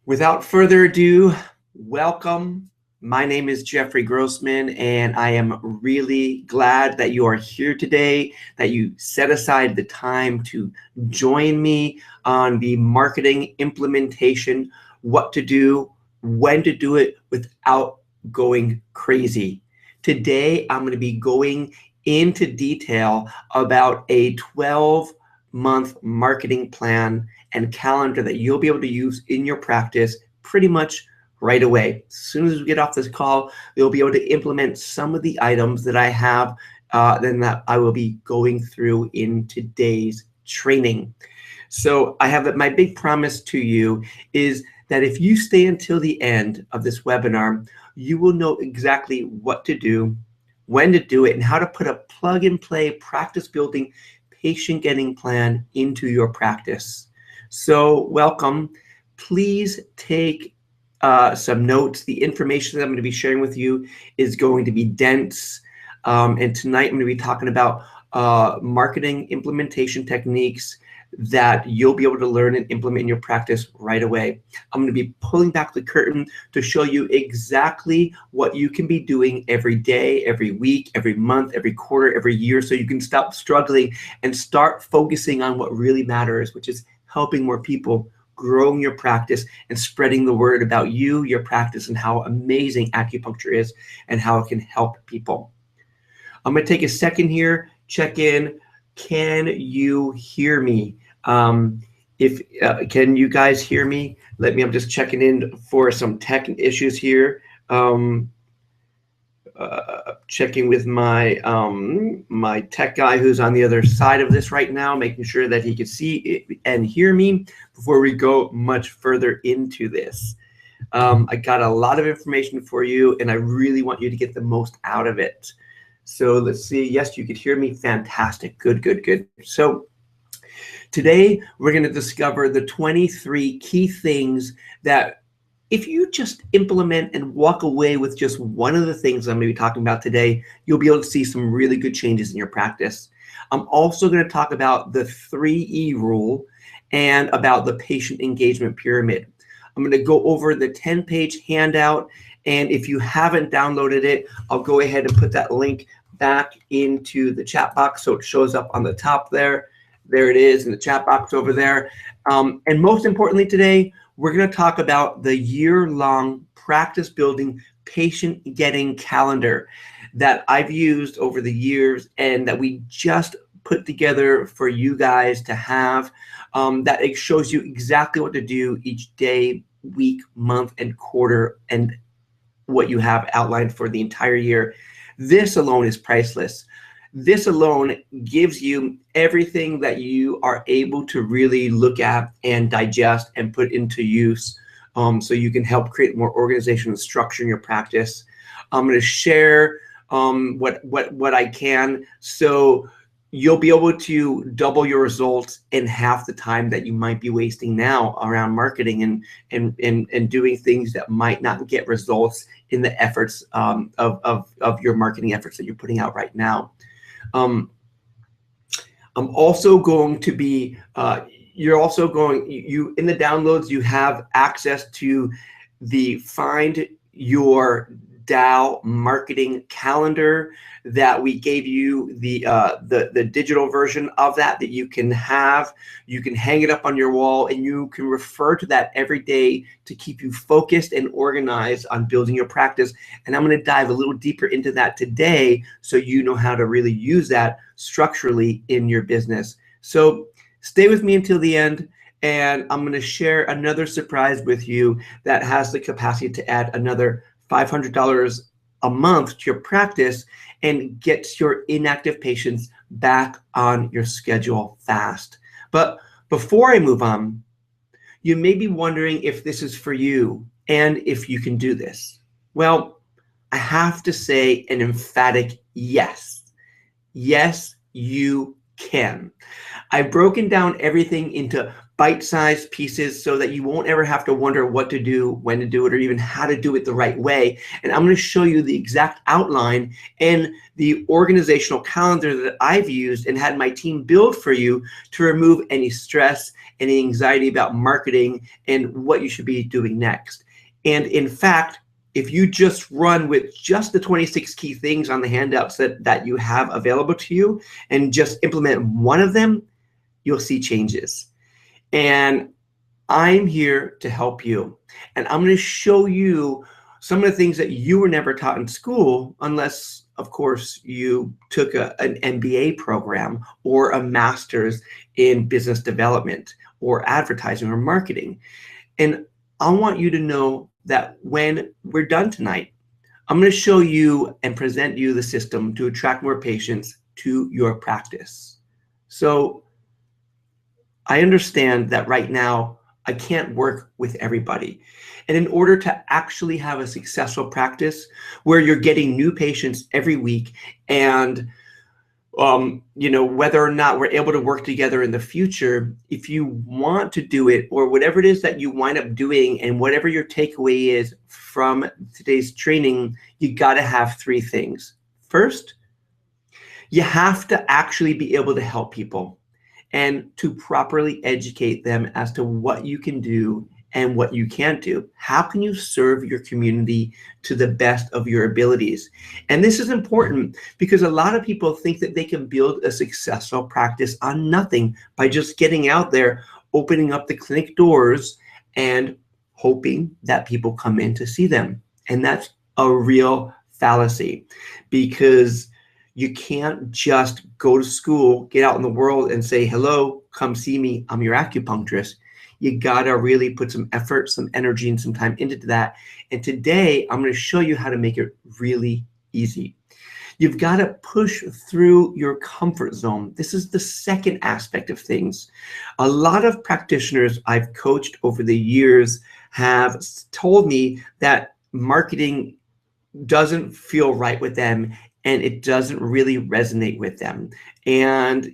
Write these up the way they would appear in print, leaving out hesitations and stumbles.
Without further ado, welcome. My name is Jeffrey Grossman, and I am really glad that you are here today, that you set aside the time to join me on the marketing implementation, what to do, when to do it without going crazy. Today, I'm going to be going into detail about a 12-month marketing plan and calendar that you'll be able to use in your practice pretty much right away. As soon as we get off this call, you'll be able to implement some of the items that I have then that I will be going through in today's training. So I have that. My big promise to you is that if you stay until the end of this webinar, you will know exactly what to do, when to do it, and how to put a plug and play practice building patient getting plan into your practice. So welcome. Please take some notes. The information that I'm going to be sharing with you is going to be dense. And tonight I'm going to be talking about marketing implementation techniques that you'll be able to learn and implement in your practice right away. I'm going to be pulling back the curtain to show you exactly what you can be doing every day, every week, every month, every quarter, every year, so you can stop struggling and start focusing on what really matters, which is helping more people, growing your practice, and spreading the word about you, your practice, and how amazing acupuncture is and how it can help people. I'm going to take a second here, check in. Can you hear me? Can you guys hear me? I'm just checking in for some tech issues here. Checking with my my tech guy who's on the other side of this right now, making sure that he can see it and hear me before we go much further into this. I got a lot of information for you, and I really want you to get the most out of it. So let's see. Yes, you could hear me. Fantastic. Good, good, good. So today we're going to discover the 23 key things that if you just implement and walk away with just one of the things I'm going to be talking about today, you'll be able to see some really good changes in your practice. I'm also going to talk about the 3E rule and about the patient engagement pyramid. I'm going to go over the 10-page handout, and if you haven't downloaded it, I'll go ahead and put that link back into the chat box so it shows up on the top there. There it is in the chat box over there. And most importantly today, we're going to talk about the year-long practice building patient getting calendar that I've used over the years and that we just put together for you guys to have, that it shows you exactly what to do each day, week, month, and quarter, and what you have outlined for the entire year. This alone is priceless. This alone gives you everything that you are able to really look at and digest and put into use, so you can help create more organization and structure in your practice. I'm going to share what I can, so you'll be able to double your results in half the time that you might be wasting now around marketing and doing things that might not get results in the efforts of your marketing efforts that you're putting out right now. I'm also going to be, in the downloads, you have access to the Find Your Dow marketing calendar that we gave you, the digital version of that you can have. You can hang it up on your wall, and you can refer to that every day to keep you focused and organized on building your practice. And I'm going to dive a little deeper into that today so you know how to really use that structurally in your business. So stay with me until the end, and I'm going to share another surprise with you that has the capacity to add another $500 a month to your practice and get your inactive patients back on your schedule fast. But before I move on, you may be wondering if this is for you and if you can do this. Well, I have to say an emphatic yes. Yes, you can. I've broken down everything into bite-sized pieces so that you won't ever have to wonder what to do, when to do it, or even how to do it the right way. And I'm going to show you the exact outline and the organizational calendar that I've used and had my team build for you to remove any stress, any anxiety about marketing, and what you should be doing next. And in fact, if you just run with just the 26 key things on the handouts that you have available to you and just implement one of them, you'll see changes. And I'm here to help you. And I'm going to show you some of the things that you were never taught in school, unless, of course, you took an MBA program or a master's in business development or advertising or marketing. And I want you to know that when we're done tonight, I'm going to show you and present you the system to attract more patients to your practice. So I understand that right now I can't work with everybody. And in order to actually have a successful practice where you're getting new patients every week and whether or not we're able to work together in the future, if you want to do it or whatever it is that you wind up doing and whatever your takeaway is from today's training, you got to have three things. First, you have to actually be able to help people and to properly educate them as to what you can do and what you can't do. How can you serve your community to the best of your abilities? And this is important because a lot of people think that they can build a successful practice on nothing by just getting out there, opening up the clinic doors and hoping that people come in to see them. And that's a real fallacy because you can't just go to school, get out in the world and say, hello, come see me, I'm your acupuncturist. You gotta really put some effort, some energy, and some time into that. And today, I'm gonna show you how to make it really easy. You've gotta push through your comfort zone. This is the second aspect of things. A lot of practitioners I've coached over the years have told me that marketing doesn't feel right with them and it doesn't really resonate with them. And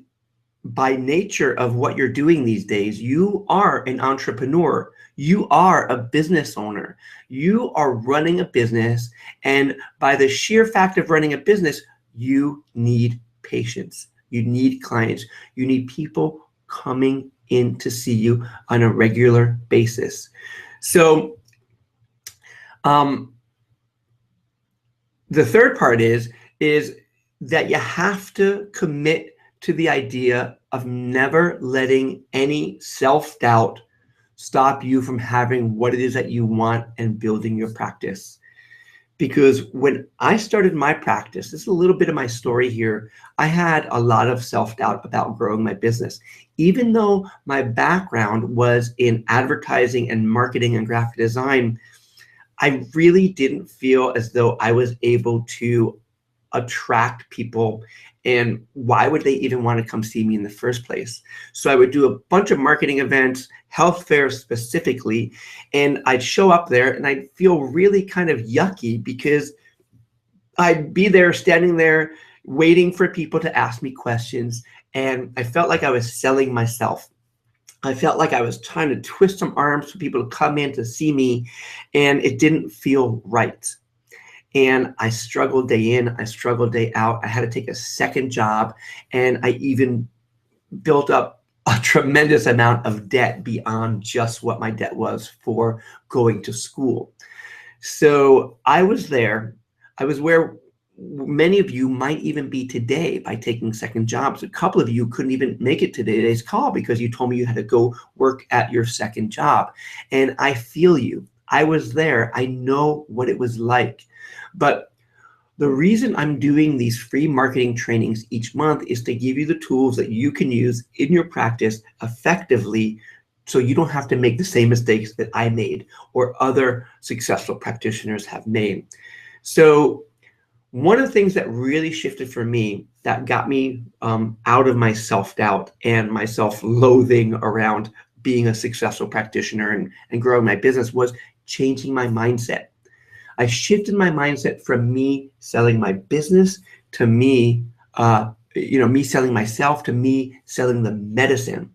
by nature of what you're doing these days, you are an entrepreneur. You are a business owner. You are running a business. And by the sheer fact of running a business, you need patients. You need clients. You need people coming in to see you on a regular basis. So the third part is that you have to commit to the idea of never letting any self-doubt stop you from having what it is that you want and building your practice. Because when I started my practice, this is a little bit of my story here, I had a lot of self-doubt about growing my business. Even though my background was in advertising and marketing and graphic design, I really didn't feel as though I was able to attract people, and why would they even want to come see me in the first place? So I would do a bunch of marketing events, health fairs specifically, and I'd show up there and I'd feel really kind of yucky because I'd be there standing there waiting for people to ask me questions, and I felt like I was selling myself. I felt like I was trying to twist some arms for people to come in to see me, and it didn't feel right. And I struggled day in, I struggled day out. I had to take a second job, and I even built up a tremendous amount of debt beyond just what my debt was for going to school. So I was there. I was where many of you might even be today by taking second jobs. A couple of you couldn't even make it to today's call because you told me you had to go work at your second job. And I feel you. I was there. I know what it was like. But the reason I'm doing these free marketing trainings each month is to give you the tools that you can use in your practice effectively so you don't have to make the same mistakes that I made or other successful practitioners have made. So one of the things that really shifted for me that got me out of my self-doubt and my self-loathing around being a successful practitioner and growing my business was changing my mindset. I shifted my mindset from me selling my business to me, me selling myself to me selling the medicine.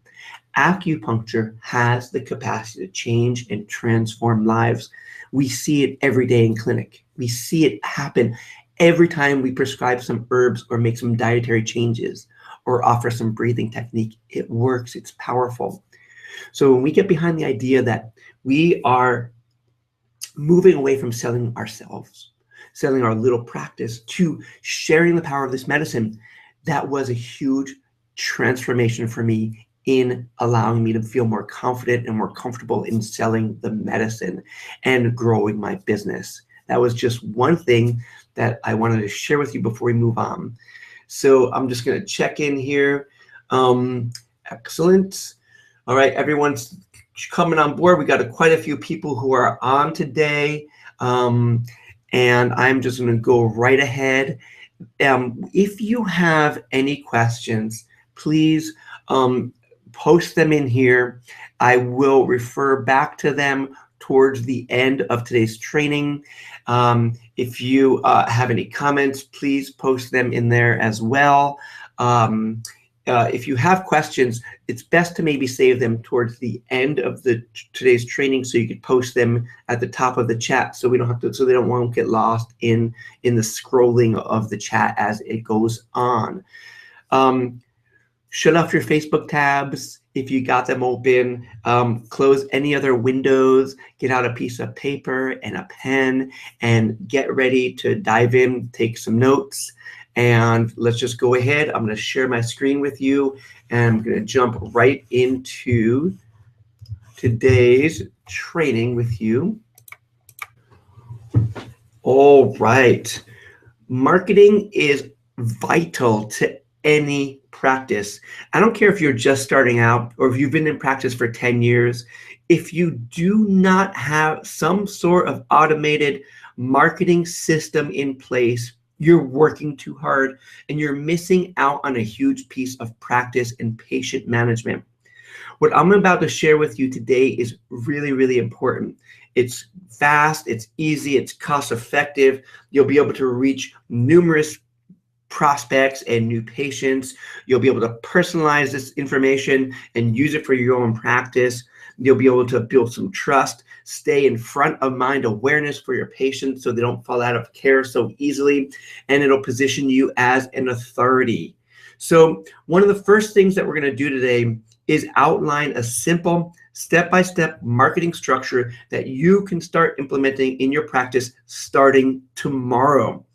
Acupuncture has the capacity to change and transform lives. We see it every day in clinic. We see it happen every time we prescribe some herbs or make some dietary changes or offer some breathing technique. It works. It's powerful. So when we get behind the idea that we are moving away from selling ourselves, selling our little practice, to sharing the power of this medicine, that was a huge transformation for me in allowing me to feel more confident and more comfortable in selling the medicine and growing my business. That was just one thing that I wanted to share with you before we move on. So I'm just going to check in here. Excellent. All right, everyone's coming on board. We got quite a few people who are on today. And I'm just going to go right ahead. If you have any questions, please post them in here. I will refer back to them towards the end of today's training. If you have any comments, please post them in there as well. If you have questions, it's best to maybe save them towards the end of today's training, so you could post them at the top of the chat, so we don't have to, so they won't get lost in the scrolling of the chat as it goes on. Shut off your Facebook tabs if you got them open. Close any other windows. Get out a piece of paper and a pen and get ready to dive in, take some notes. And let's just go ahead. I'm going to share my screen with you, and I'm going to jump right into today's training with you. All right. Marketing is vital to any practice. I don't care if you're just starting out or if you've been in practice for 10 years. If you do not have some sort of automated marketing system in place, you're working too hard and you're missing out on a huge piece of practice and patient management. What I'm about to share with you today is really, really important. It's fast, it's easy, it's cost effective. You'll be able to reach numerous prospects and new patients. You'll be able to personalize this information and use it for your own practice. You'll be able to build some trust, stay in front of mind awareness for your patients so they don't fall out of care so easily, and it'll position you as an authority. So one of the first things that we're going to do today is outline a simple step-by-step marketing structure that you can start implementing in your practice starting tomorrow.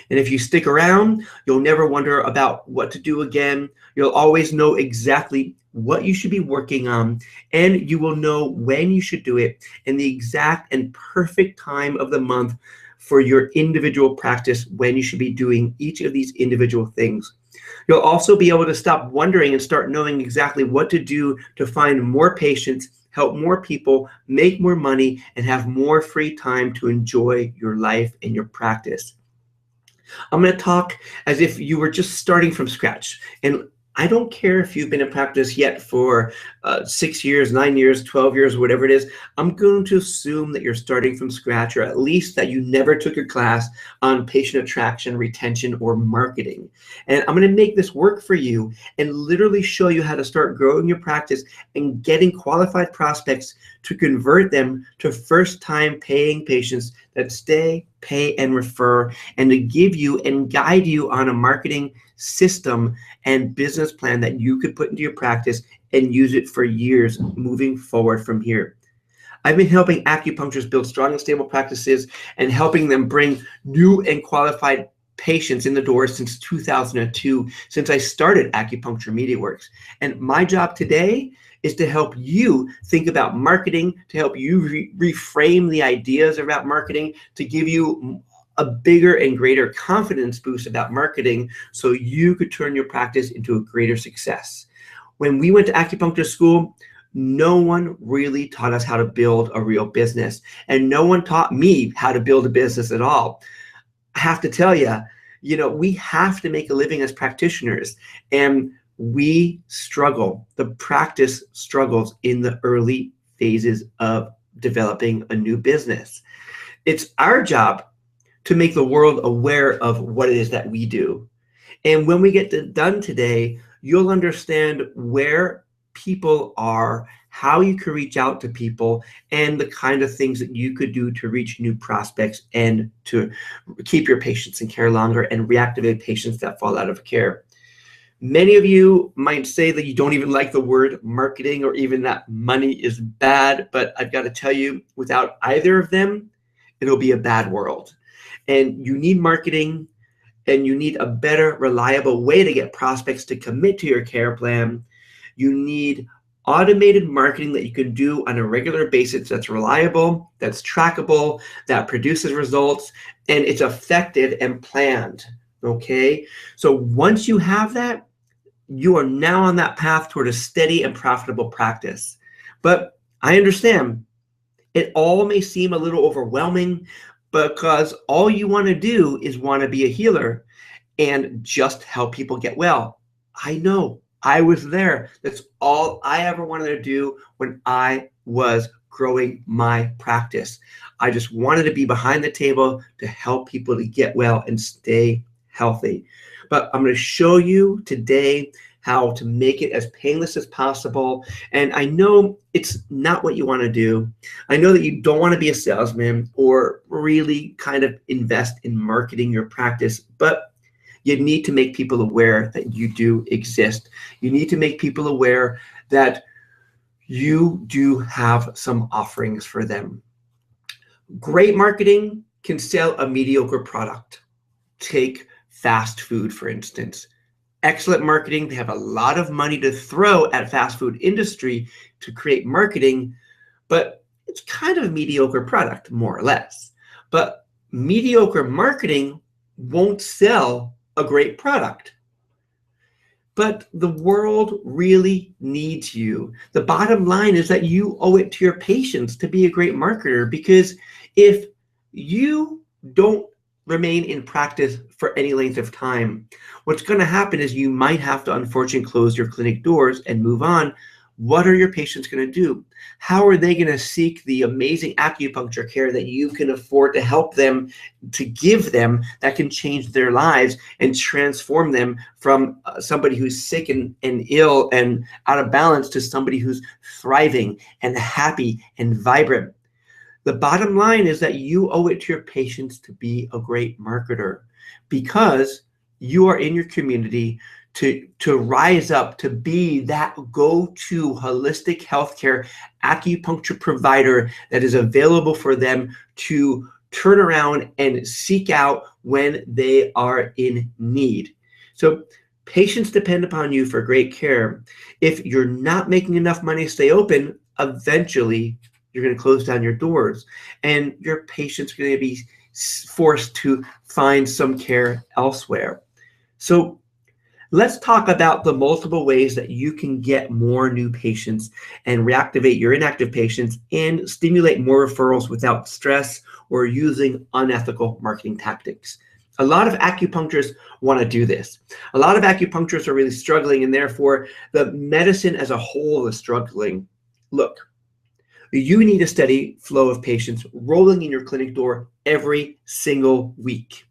And if you stick around, you'll never wonder about what to do again. You'll always know exactly what you should be working on, and you will know when you should do it and the exact and perfect time of the month for your individual practice when you should be doing each of these individual things. You'll also be able to stop wondering and start knowing exactly what to do to find more patients, help more people, make more money, and have more free time to enjoy your life and your practice. I'm going to talk as if you were just starting from scratch. And I don't care if you've been in practice yet for 6 years, 9 years, 12 years, whatever it is. I'm going to assume that you're starting from scratch, or at least that you never took a class on patient attraction, retention, or marketing. And I'm going to make this work for you and literally show you how to start growing your practice and getting qualified prospects to convert them to first-time paying patients that stay, pay, and refer, and to give you and guide you on a marketing system and business plan that you could put into your practice and use it for years moving forward from here. I've been helping acupuncturists build strong and stable practices and helping them bring new and qualified patients in the door since 2002, since I started Acupuncture MediaWorks. And my job today is to help you think about marketing, to help you reframe the ideas about marketing, to give you a bigger and greater confidence boost about marketing so you could turn your practice into a greater success. When we went to acupuncture school, no one really taught us how to build a real business, and no one taught me how to build a business at all. I have to tell you, we have to make a living as practitioners, and we struggle. The practice struggles in the early phases of developing a new business. It's our job to make the world aware of what it is that we do. And when we get done today, you'll understand where people are, how you can reach out to people, and the kind of things that you could do to reach new prospects and to keep your patients in care longer and reactivate patients that fall out of care. Many of you might say that you don't even like the word marketing or even that money is bad, but I've got to tell you, without either of them, it'll be a bad world. And you need marketing, and you need a better, reliable way to get prospects to commit to your care plan. You need automated marketing that you can do on a regular basis that's reliable, that's trackable, that produces results, and it's effective and planned, okay? So once you have that, you are now on that path toward a steady and profitable practice. But I understand it all may seem a little overwhelming because all you want to do is want to be a healer and just help people get well. I know, I was there. That's all I ever wanted to do when I was growing my practice. I just wanted to be behind the table to help people to get well and stay healthy. But I'm going to show you today how to make it as painless as possible. And I know it's not what you want to do. I know that you don't want to be a salesman or really kind of invest in marketing your practice, but you need to make people aware that you do exist. You need to make people aware that you do have some offerings for them. Great marketing can sell a mediocre product. Take fast food, for instance. Excellent marketing, they have a lot of money to throw at fast food industry to create marketing, but it's kind of a mediocre product, more or less. But mediocre marketing won't sell a great product. But the world really needs you. The bottom line is that you owe it to your patients to be a great marketer, because if you don't remain in practice for any length of time, what's going to happen is you might have to unfortunately close your clinic doors and move on. What are your patients going to do? How are they going to seek the amazing acupuncture care that you can afford to help them, to give them, that can change their lives and transform them from somebody who's sick and ill and out of balance to somebody who's thriving and happy and vibrant? The bottom line is that you owe it to your patients to be a great marketer, because you are in your community to rise up to be that go-to holistic healthcare acupuncture provider that is available for them to turn around and seek out when they are in need. So patients depend upon you for great care. If you're not making enough money to stay open, eventually you're going to close down your doors, and your patients are going to be forced to find some care elsewhere. So let's talk about the multiple ways that you can get more new patients and reactivate your inactive patients and stimulate more referrals without stress or using unethical marketing tactics. A lot of acupuncturists want to do this. A lot of acupuncturists are really struggling, and therefore the medicine as a whole is struggling. Look, you need a steady flow of patients rolling in your clinic door every single week.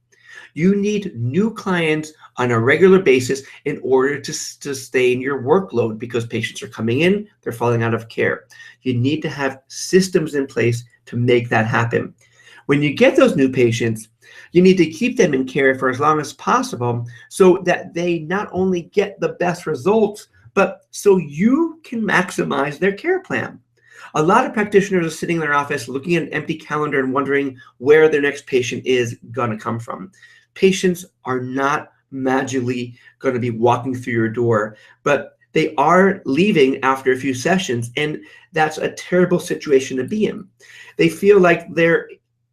You need new clients on a regular basis in order to sustain your workload, because patients are coming in, they're falling out of care. You need to have systems in place to make that happen. When you get those new patients, you need to keep them in care for as long as possible so that they not only get the best results, but so you can maximize their care plan. A lot of practitioners are sitting in their office looking at an empty calendar and wondering where their next patient is going to come from. Patients are not magically going to be walking through your door, but they are leaving after a few sessions, and that's a terrible situation to be in. They feel like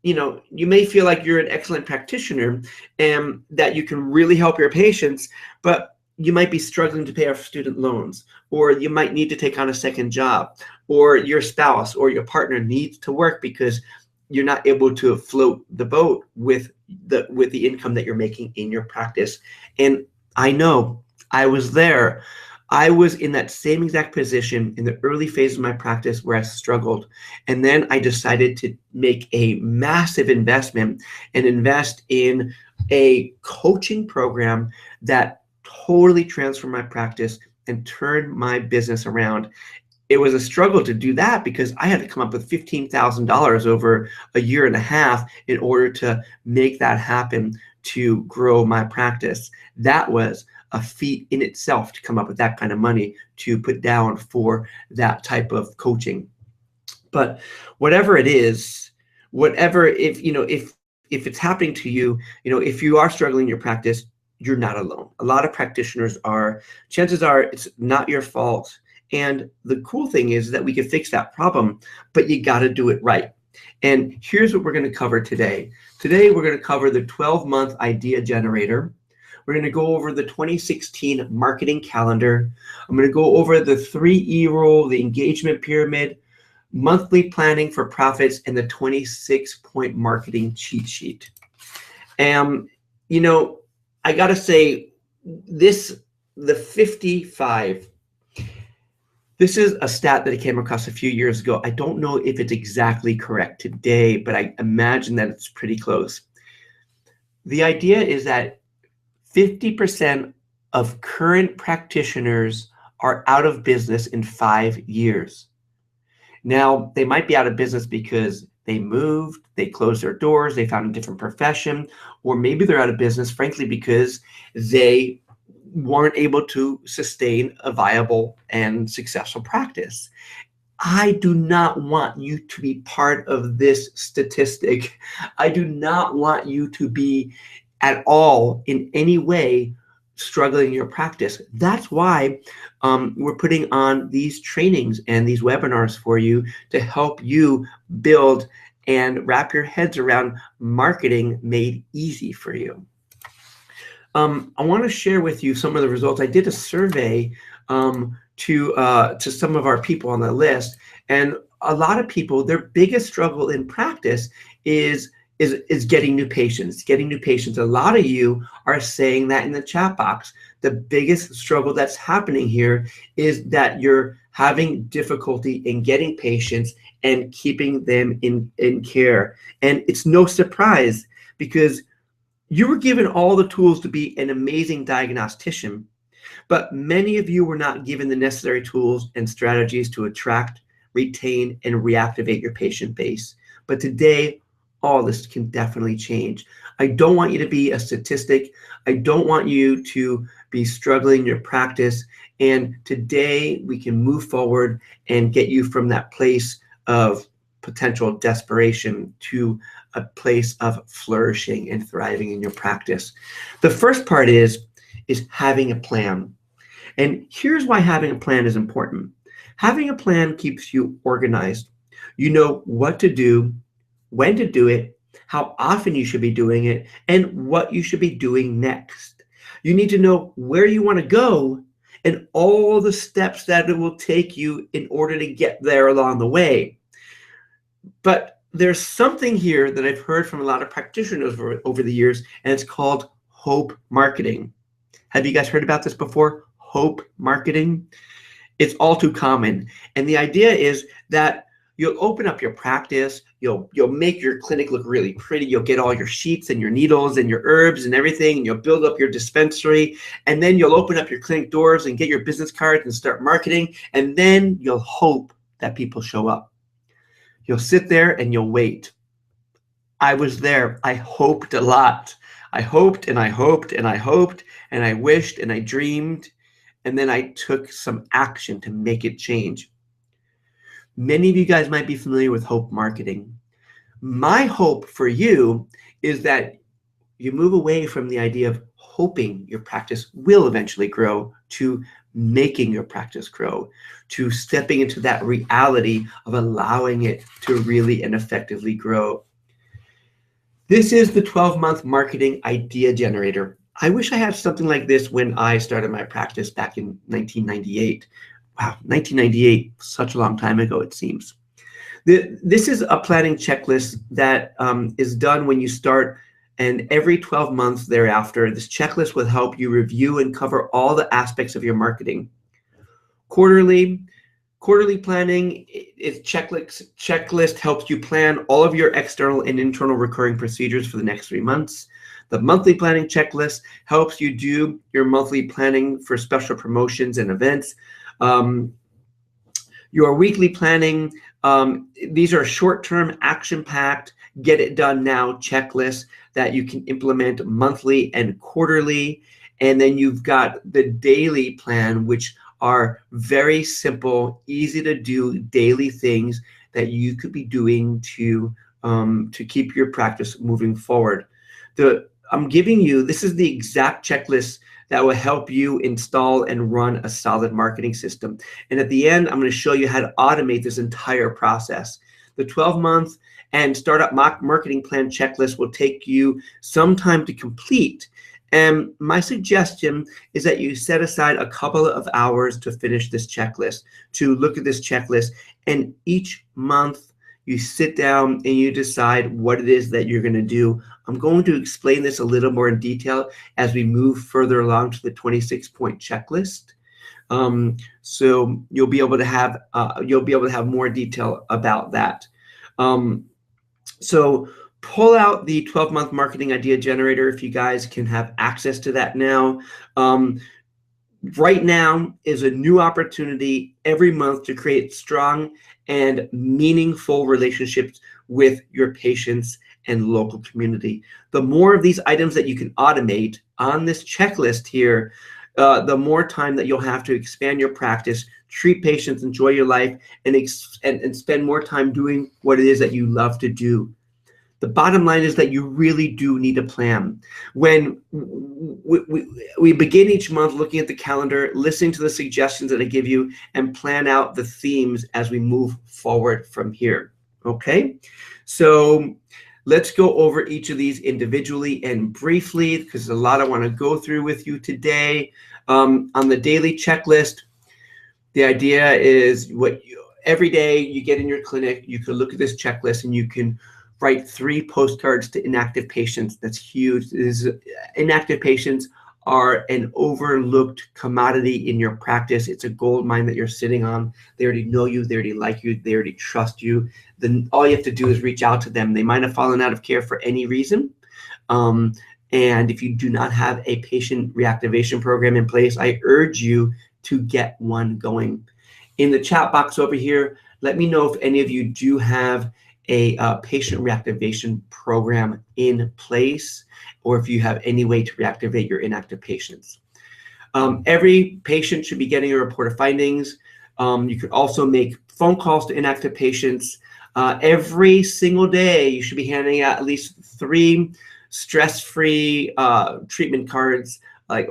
you may feel like you're an excellent practitioner and that you can really help your patients, but you might be struggling to pay off student loans, or you might need to take on a second job, or your spouse or your partner needs to work because you're not able to float the boat with the income that you're making in your practice. And I know, I was there. I was in that same exact position in the early phase of my practice where I struggled. And then I decided to make a massive investment and invest in a coaching program that totally transformed my practice and turn my business around. It was a struggle to do that because I had to come up with $15,000 over a year and a half in order to make that happen, to grow my practice. That was a feat in itself to come up with that kind of money to put down for that type of coaching. But whatever it is, whatever, if it's happening to you, if you are struggling in your practice, you're not alone. A lot of practitioners are. Chances are it's not your fault. And the cool thing is that we can fix that problem, but you got to do it right. And here's what we're going to cover today. Today, we're going to cover the 12-month idea generator. We're going to go over the 2016 marketing calendar. I'm going to go over the 3E rule, the engagement pyramid, monthly planning for profits, and the 26-point marketing cheat sheet. I got to say, the 55, this is a stat that I came across a few years ago. I don't know if it's exactly correct today, but I imagine that it's pretty close. The idea is that 50% of current practitioners are out of business in 5 years. Now, they might be out of business because they moved, they closed their doors, they found a different profession, or maybe they're out of business, frankly, because they weren't able to sustain a viable and successful practice. I do not want you to be part of this statistic. I do not want you to be at all in any way struggling in your practice. That's why we're putting on these trainings and these webinars for you to help you build and wrap your heads around marketing made easy for you. I want to share with you some of the results. I did a survey to some of our people on the list, and a lot of people, their biggest struggle in practice is getting new patients. A lot of you are saying that in the chat box. The biggest struggle that's happening here is that you're having difficulty in getting patients and keeping them in care. And it's no surprise, because you were given all the tools to be an amazing diagnostician, but many of you were not given the necessary tools and strategies to attract, retain, and reactivate your patient base. But today, all this can definitely change. I don't want you to be a statistic. I don't want you to be struggling in your practice. And today we can move forward and get you from that place of potential desperation to a place of flourishing and thriving in your practice. The first part is having a plan. And here's why having a plan is important. Having a plan keeps you organized. You know what to do, when to do it, how often you should be doing it, and what you should be doing next. You need to know where you want to go and all the steps that it will take you in order to get there along the way. But there's something here that I've heard from a lot of practitioners over the years, and it's called hope marketing. Have you guys heard about this before? Hope marketing? It's all too common. And the idea is that you'll open up your practice, you'll make your clinic look really pretty, you'll get all your sheets and your needles and your herbs and everything, and you'll build up your dispensary, and then you'll open up your clinic doors and get your business cards and start marketing, and then you'll hope that people show up. You'll sit there and you'll wait. I was there. I hoped a lot. I hoped and I hoped and I hoped and I wished and I dreamed, and then I took some action to make it change. Many of you guys might be familiar with hope marketing. My hope for you is that you move away from the idea of hoping your practice will eventually grow to making your practice grow, to stepping into that reality of allowing it to really and effectively grow. This is the 12-month marketing idea generator. I wish I had something like this when I started my practice back in 1998. Wow, 1998, such a long time ago, it seems. This is a planning checklist that is done when you start, and every 12 months thereafter. This checklist will help you review and cover all the aspects of your marketing. Quarterly planning is checklist helps you plan all of your external and internal recurring procedures for the next 3 months. The monthly planning checklist helps you do your monthly planning for special promotions and events. Your weekly planning, these are short-term, action-packed, get it done now checklists that you can implement monthly and quarterly. And then you've got the daily plan, which are very simple, easy to do daily things that you could be doing to keep your practice moving forward. I'm giving you, this is the exact checklist that will help you install and run a solid marketing system. And at the end, I'm going to show you how to automate this entire process. The 12-month and startup marketing plan checklist will take you some time to complete. And my suggestion is that you set aside a couple of hours to finish this checklist, to look at this checklist, and each month you sit down and you decide what it is that you're going to do. I'm going to explain this a little more in detail as we move further along to the 26-point checklist. So you'll be able to have more detail about that. So pull out the 12-month marketing idea generator if you guys can have access to that now. Right now is a new opportunity every month to create strong and meaningful relationships with your patients and local community. The more of these items that you can automate on this checklist here, the more time that you'll have to expand your practice, treat patients, enjoy your life, and spend more time doing what it is that you love to do. The bottom line is that you really do need a plan. When we begin each month looking at the calendar, listening to the suggestions that I give you, and plan out the themes as we move forward from here, okay? So let's go over each of these individually and briefly, because there's a lot I want to go through with you today. On the daily checklist, the idea is every day you get in your clinic, you can look at this checklist and you can write 3 postcards to inactive patients. That's huge. Inactive patients are an overlooked commodity in your practice. It's a gold mine that you're sitting on. They already know you, they already like you, they already trust you. Then all you have to do is reach out to them. They might have fallen out of care for any reason. And if you do not have a patient reactivation program in place, I urge you to get one going. In the chat box over here, let me know if any of you do have a patient reactivation program in place, or if you have any way to reactivate your inactive patients. Every patient should be getting a report of findings. You could also make phone calls to inactive patients. Every single day, you should be handing out at least 3 stress-free treatment cards, like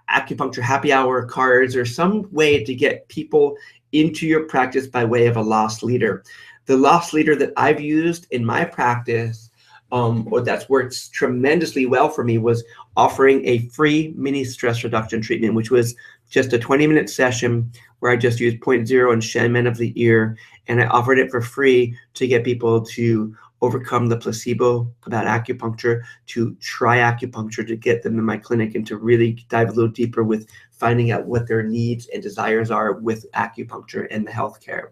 Acupuncture Happy Hour cards, or some way to get people into your practice by way of a lost leader. The lost leader that I've used in my practice, or that's worked tremendously well for me, was offering a free mini stress reduction treatment, which was just a 20-minute session where I just used 0.0 and Shenmen of the ear, and I offered it for free to get people to overcome the placebo about acupuncture, to try acupuncture, to get them in my clinic, and to really dive a little deeper with finding out what their needs and desires are with acupuncture and the healthcare.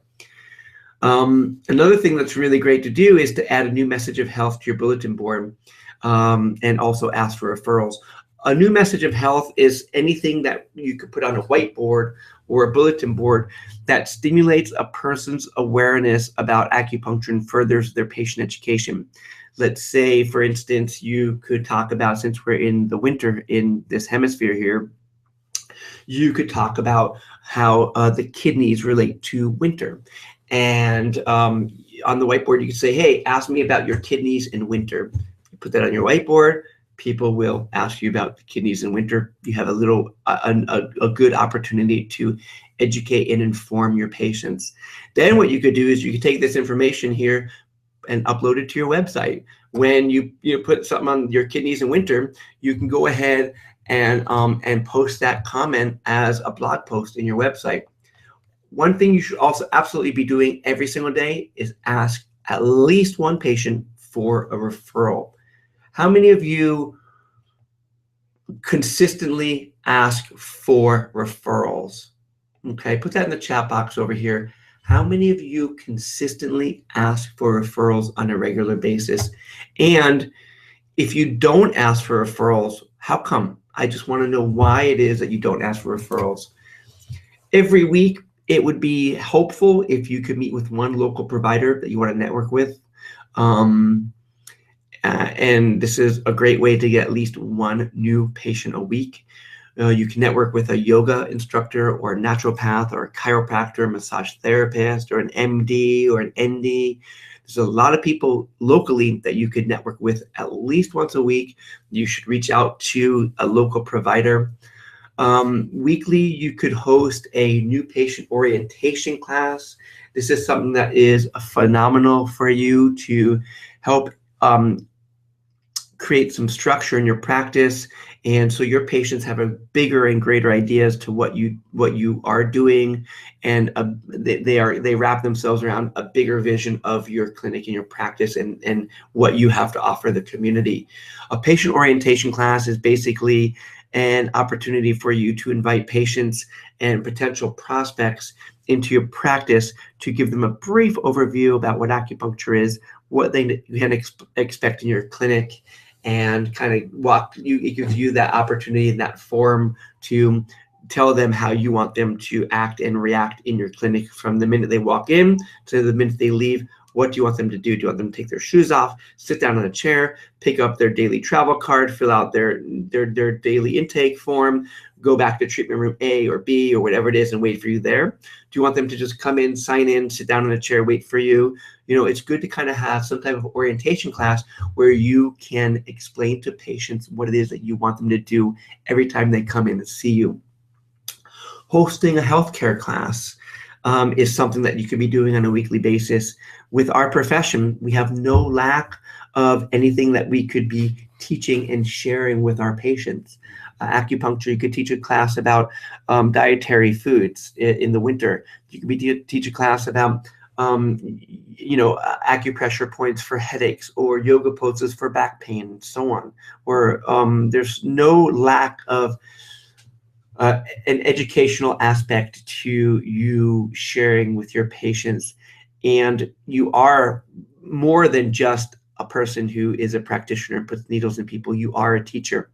Another thing that's really great to do is to add a new message of health to your bulletin board, and also ask for referrals. A new message of health is anything that you could put on a whiteboard or a bulletin board that stimulates a person's awareness about acupuncture and furthers their patient education. Let's say, for instance, you could talk about, since we're in the winter in this hemisphere here, you could talk about how the kidneys relate to winter. And on the whiteboard, you could say, hey, ask me about your kidneys in winter. You put that on your whiteboard. People will ask you about the kidneys in winter. You have a good opportunity to educate and inform your patients. Then what you could do is you could take this information here and upload it to your website. When you put something on your kidneys in winter, you can go ahead and post that comment as a blog post in your website. One thing you should also absolutely be doing every single day is ask at least one patient for a referral. How many of you consistently ask for referrals? Okay, put that in the chat box over here. How many of you consistently ask for referrals on a regular basis? And If you don't ask for referrals, how come? I just want to know why it is that you don't ask for referrals. Every week, it would be helpful if you could meet with one local provider that you want to network with. And this is a great way to get at least one new patient a week. You can network with a yoga instructor or a naturopath or a chiropractor, massage therapist, or an MD or an ND. There's a lot of people locally that you could network with at least once a week. You should reach out to a local provider. Weekly, you could host a new patient orientation class. This is something that is phenomenal for you to help create some structure in your practice, and so your patients have a bigger and greater idea as to what you are doing, and they wrap themselves around a bigger vision of your clinic and your practice and what you have to offer the community. A patient orientation class is basically an opportunity for you to invite patients and potential prospects into your practice to give them a brief overview about what acupuncture is, what they can expect in your clinic, and kind of it gives you that opportunity and that forum to tell them how you want them to act and react in your clinic from the minute they walk in to the minute they leave. What do you want them to do? Do you want them to take their shoes off, sit down in a chair, pick up their daily travel card, fill out their daily intake form, go back to treatment room A or B or whatever it is and wait for you there? Do you want them to just come in, sign in, sit down in a chair, wait for you? It's good to kind of have some type of orientation class where you can explain to patients what it is that you want them to do every time they come in to see you. Hosting a healthcare class is something that you could be doing on a weekly basis. With our profession, we have no lack of anything that we could be teaching and sharing with our patients. Acupuncture, you could teach a class about dietary foods in the winter. You could teach a class about acupressure points for headaches, or yoga poses for back pain, and so on. Or there's no lack of an educational aspect to you sharing with your patients. And you are more than just a person who is a practitioner and puts needles in people. You are a teacher.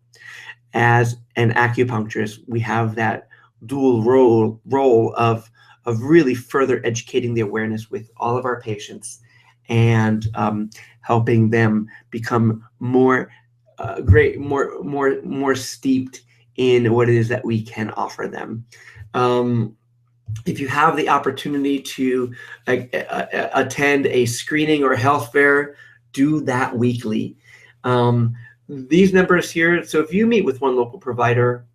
As an acupuncturist, we have that dual role of really further educating the awareness with all of our patients and helping them become more steeped in what it is that we can offer them. If you have the opportunity to attend a screening or health fair, do that weekly. These numbers here, so if you meet with one local provider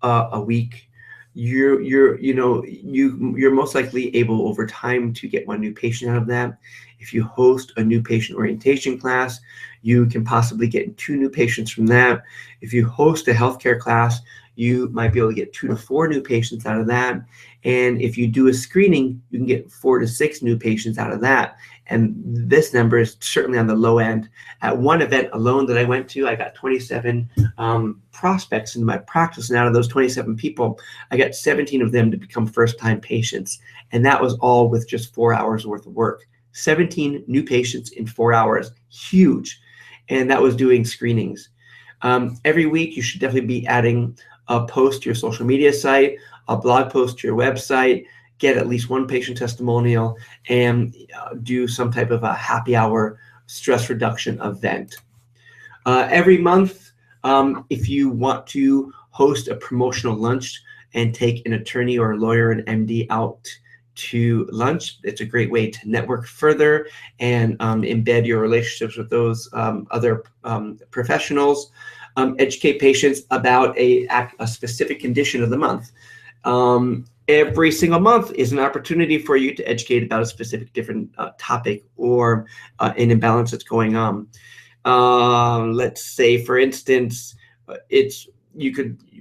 a week, you're most likely able over time to get one new patient out of that. If you host a new patient orientation class, you can possibly get 2 new patients from that. If you host a healthcare class, you might be able to get 2 to 4 new patients out of that. And if you do a screening, you can get 4 to 6 new patients out of that. And this number is certainly on the low end. At one event alone that I went to, I got 27 prospects in my practice. And out of those 27 people, I got 17 of them to become first-time patients. And that was all with just 4 hours worth of work. 17 new patients in 4 hours, huge. And that was doing screenings. Every week, you should definitely be adding a post to your social media site, a blog post to your website, get at least one patient testimonial, and do some type of a happy hour stress reduction event. Every month, if you want to host a promotional lunch and take an attorney or a lawyer, an MD out to lunch, it's a great way to network further and embed your relationships with those other professionals. Educate patients about a specific condition of the month. Every single month is an opportunity for you to educate about a specific different topic or an imbalance that's going on. Let's say, for instance,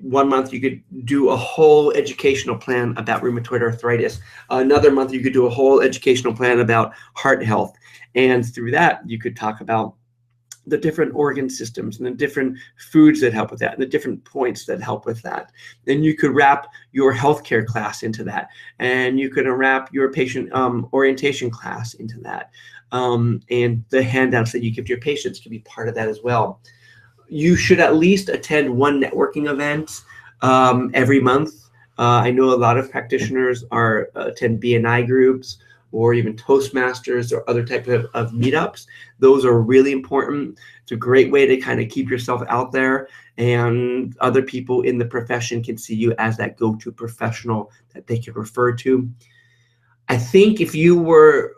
one month you could do a whole educational plan about rheumatoid arthritis. Another month you could do a whole educational plan about heart health. And through that, you could talk about the different organ systems and the different foods that help with that, and the different points that help with that. Then you could wrap your healthcare class into that, and you could wrap your patient orientation class into that. And the handouts that you give to your patients can be part of that as well. You should at least attend one networking event every month. I know a lot of practitioners attend BNI groups or even Toastmasters or other types of meetups. Those are really important. It's a great way to kind of keep yourself out there, and other people in the profession can see you as that go-to professional that they can refer to. I think if you were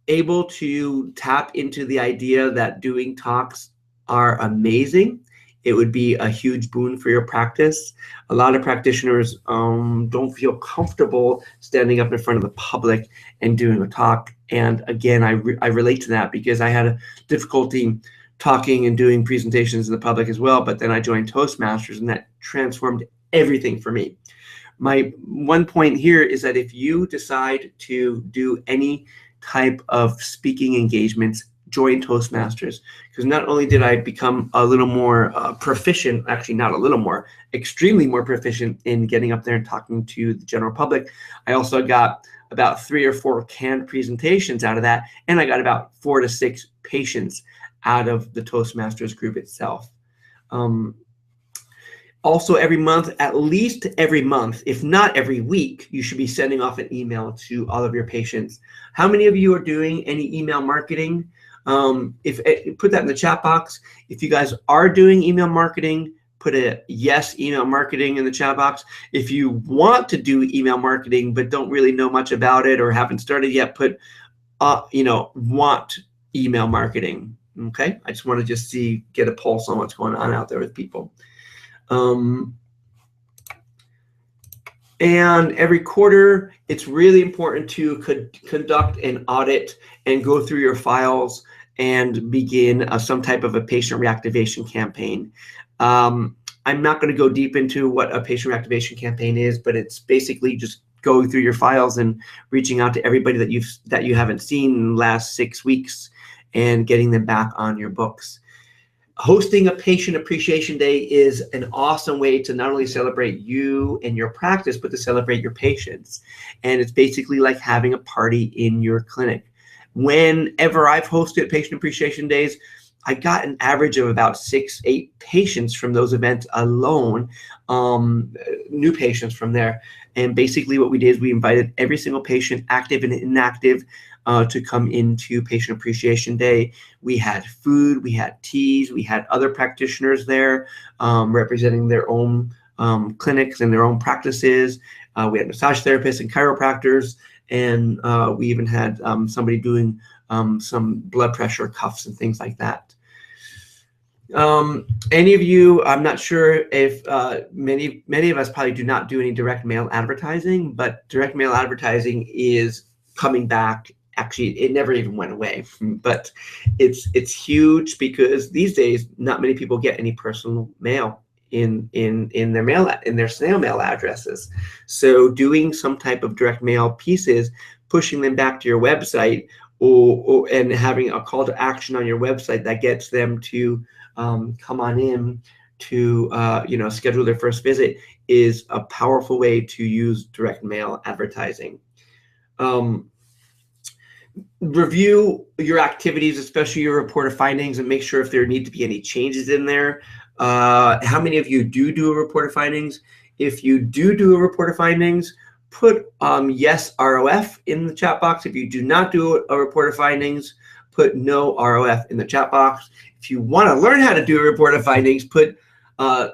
able to tap into the idea that doing talks are amazing, it would be a huge boon for your practice. A lot of practitioners don't feel comfortable standing up in front of the public and doing a talk. And again, I relate to that because I had a difficulty talking and doing presentations in the public as well, but then I joined Toastmasters and that transformed everything for me. My one point here is that if you decide to do any type of speaking engagements, join Toastmasters, because not only did I become a little more proficient, actually not a little more, extremely more proficient in getting up there and talking to the general public, I also got about 3 or 4 canned presentations out of that, and I got about 4 to 6 patients out of the Toastmasters group itself. Also, every month, at least every month, if not every week, you should be sending off an email to all of your patients. How many of you are doing any email marketing? Put that in the chat box. If you guys are doing email marketing, put a yes, email marketing in the chat box. If you want to do email marketing but don't really know much about it or haven't started yet, put want email marketing. Okay, I just want to get a pulse on what's going on out there with people. And every quarter, it's really important to conduct an audit and go through your files and begin some type of a patient reactivation campaign. I'm not going to go deep into what a patient reactivation campaign is, but it's basically just going through your files and reaching out to everybody that you haven't seen in the last 6 weeks and getting them back on your books. Hosting a patient appreciation day is an awesome way to not only celebrate you and your practice, but to celebrate your patients. And it's basically like having a party in your clinic. Whenever I've hosted patient appreciation days, I got an average of about 6-8 patients from those events alone, new patients from there. And basically what we did is we invited every single patient, active and inactive, to come into Patient Appreciation Day. We had food, we had teas, we had other practitioners there representing their own clinics and their own practices. We had massage therapists and chiropractors, and we even had somebody doing some blood pressure cuffs and things like that. Any of you, I'm not sure if many of us probably do not do any direct mail advertising, but direct mail advertising is coming back. Actually, it never even went away, but it's huge because these days not many people get any personal mail in their snail mail addresses. So doing some type of direct mail pieces, pushing them back to your website, and having a call to action on your website that gets them to come on in to schedule their first visit is a powerful way to use direct mail advertising. Review your activities, especially your report of findings, and make sure if there need to be any changes in there. How many of you do a report of findings? If you do a report of findings, put yes ROF in the chat box. If you do not do a report of findings, put no ROF in the chat box. If you want to learn how to do a report of findings, put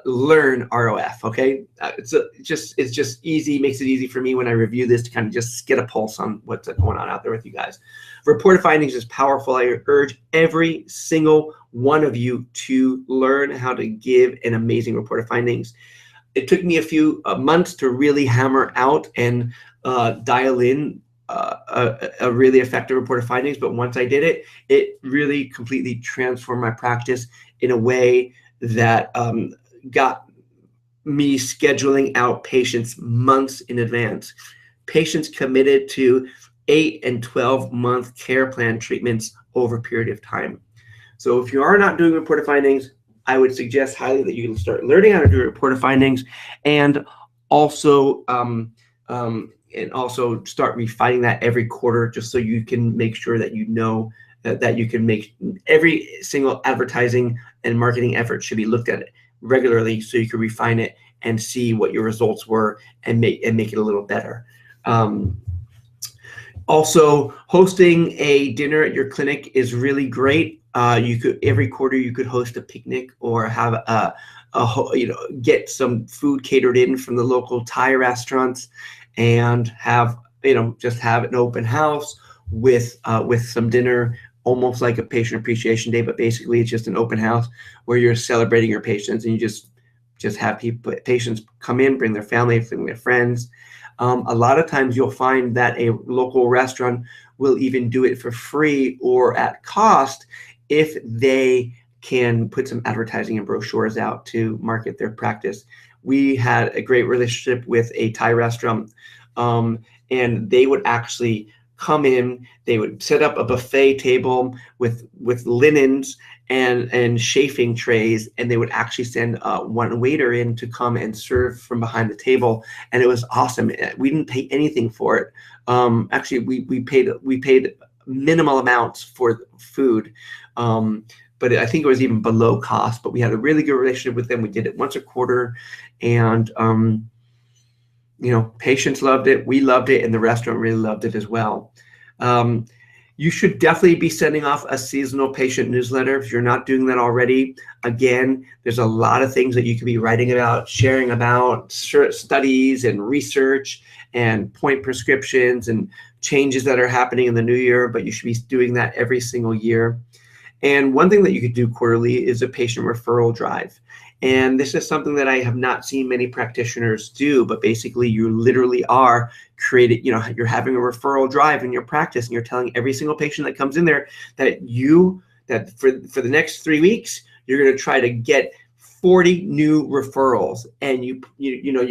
learn ROF. Okay, it's just easy, makes it easy for me when I review this to kind of just get a pulse on what's going on out there with you guys. Report of findings is powerful. I urge every single one of you to learn how to give an amazing report of findings. It took me a few months to really hammer out and dial in a really effective report of findings, but once I did it, it really completely transformed my practice in a way that got me scheduling out patients months in advance. Patients committed to 8 and 12-month care plan treatments over a period of time. So if you are not doing report of findings, I would suggest highly that you start learning how to do report of findings, and also start refining that every quarter, just so you can make sure that you know that you can make every single advertising and marketing efforts should be looked at regularly so you can refine it and see what your results were and make it a little better. Also, hosting a dinner at your clinic is really great. You could every quarter you could host a picnic or have get some food catered in from the local Thai restaurants, and have just have an open house with some dinner, almost like a patient appreciation day, but basically it's just an open house where you're celebrating your patients, and you just have patients come in, bring their family, bring their friends. A lot of times you'll find that a local restaurant will even do it for free or at cost if they can put some advertising and brochures out to market their practice. We had a great relationship with a Thai restaurant, and they would actually come in, they would set up a buffet table with linens and chafing trays, and they would actually send one waiter in to come and serve from behind the table, and it was awesome. We didn't pay anything for it. Actually, we paid minimal amounts for food, but I think it was even below cost. But we had a really good relationship with them. We did it once a quarter, and patients loved it, we loved it, and the restaurant really loved it as well. You should definitely be sending off a seasonal patient newsletter if you're not doing that already. Again, there's a lot of things that you could be writing about, sharing about studies and research and point prescriptions and changes that are happening in the new year, but you should be doing that every single year. And one thing that you could do quarterly is a patient referral drive. And this is something that I have not seen many practitioners do, but basically you literally are creating, you're having a referral drive in your practice, and you're telling every single patient that comes in there that for the next 3 weeks, you're going to try to get 40 new referrals, and you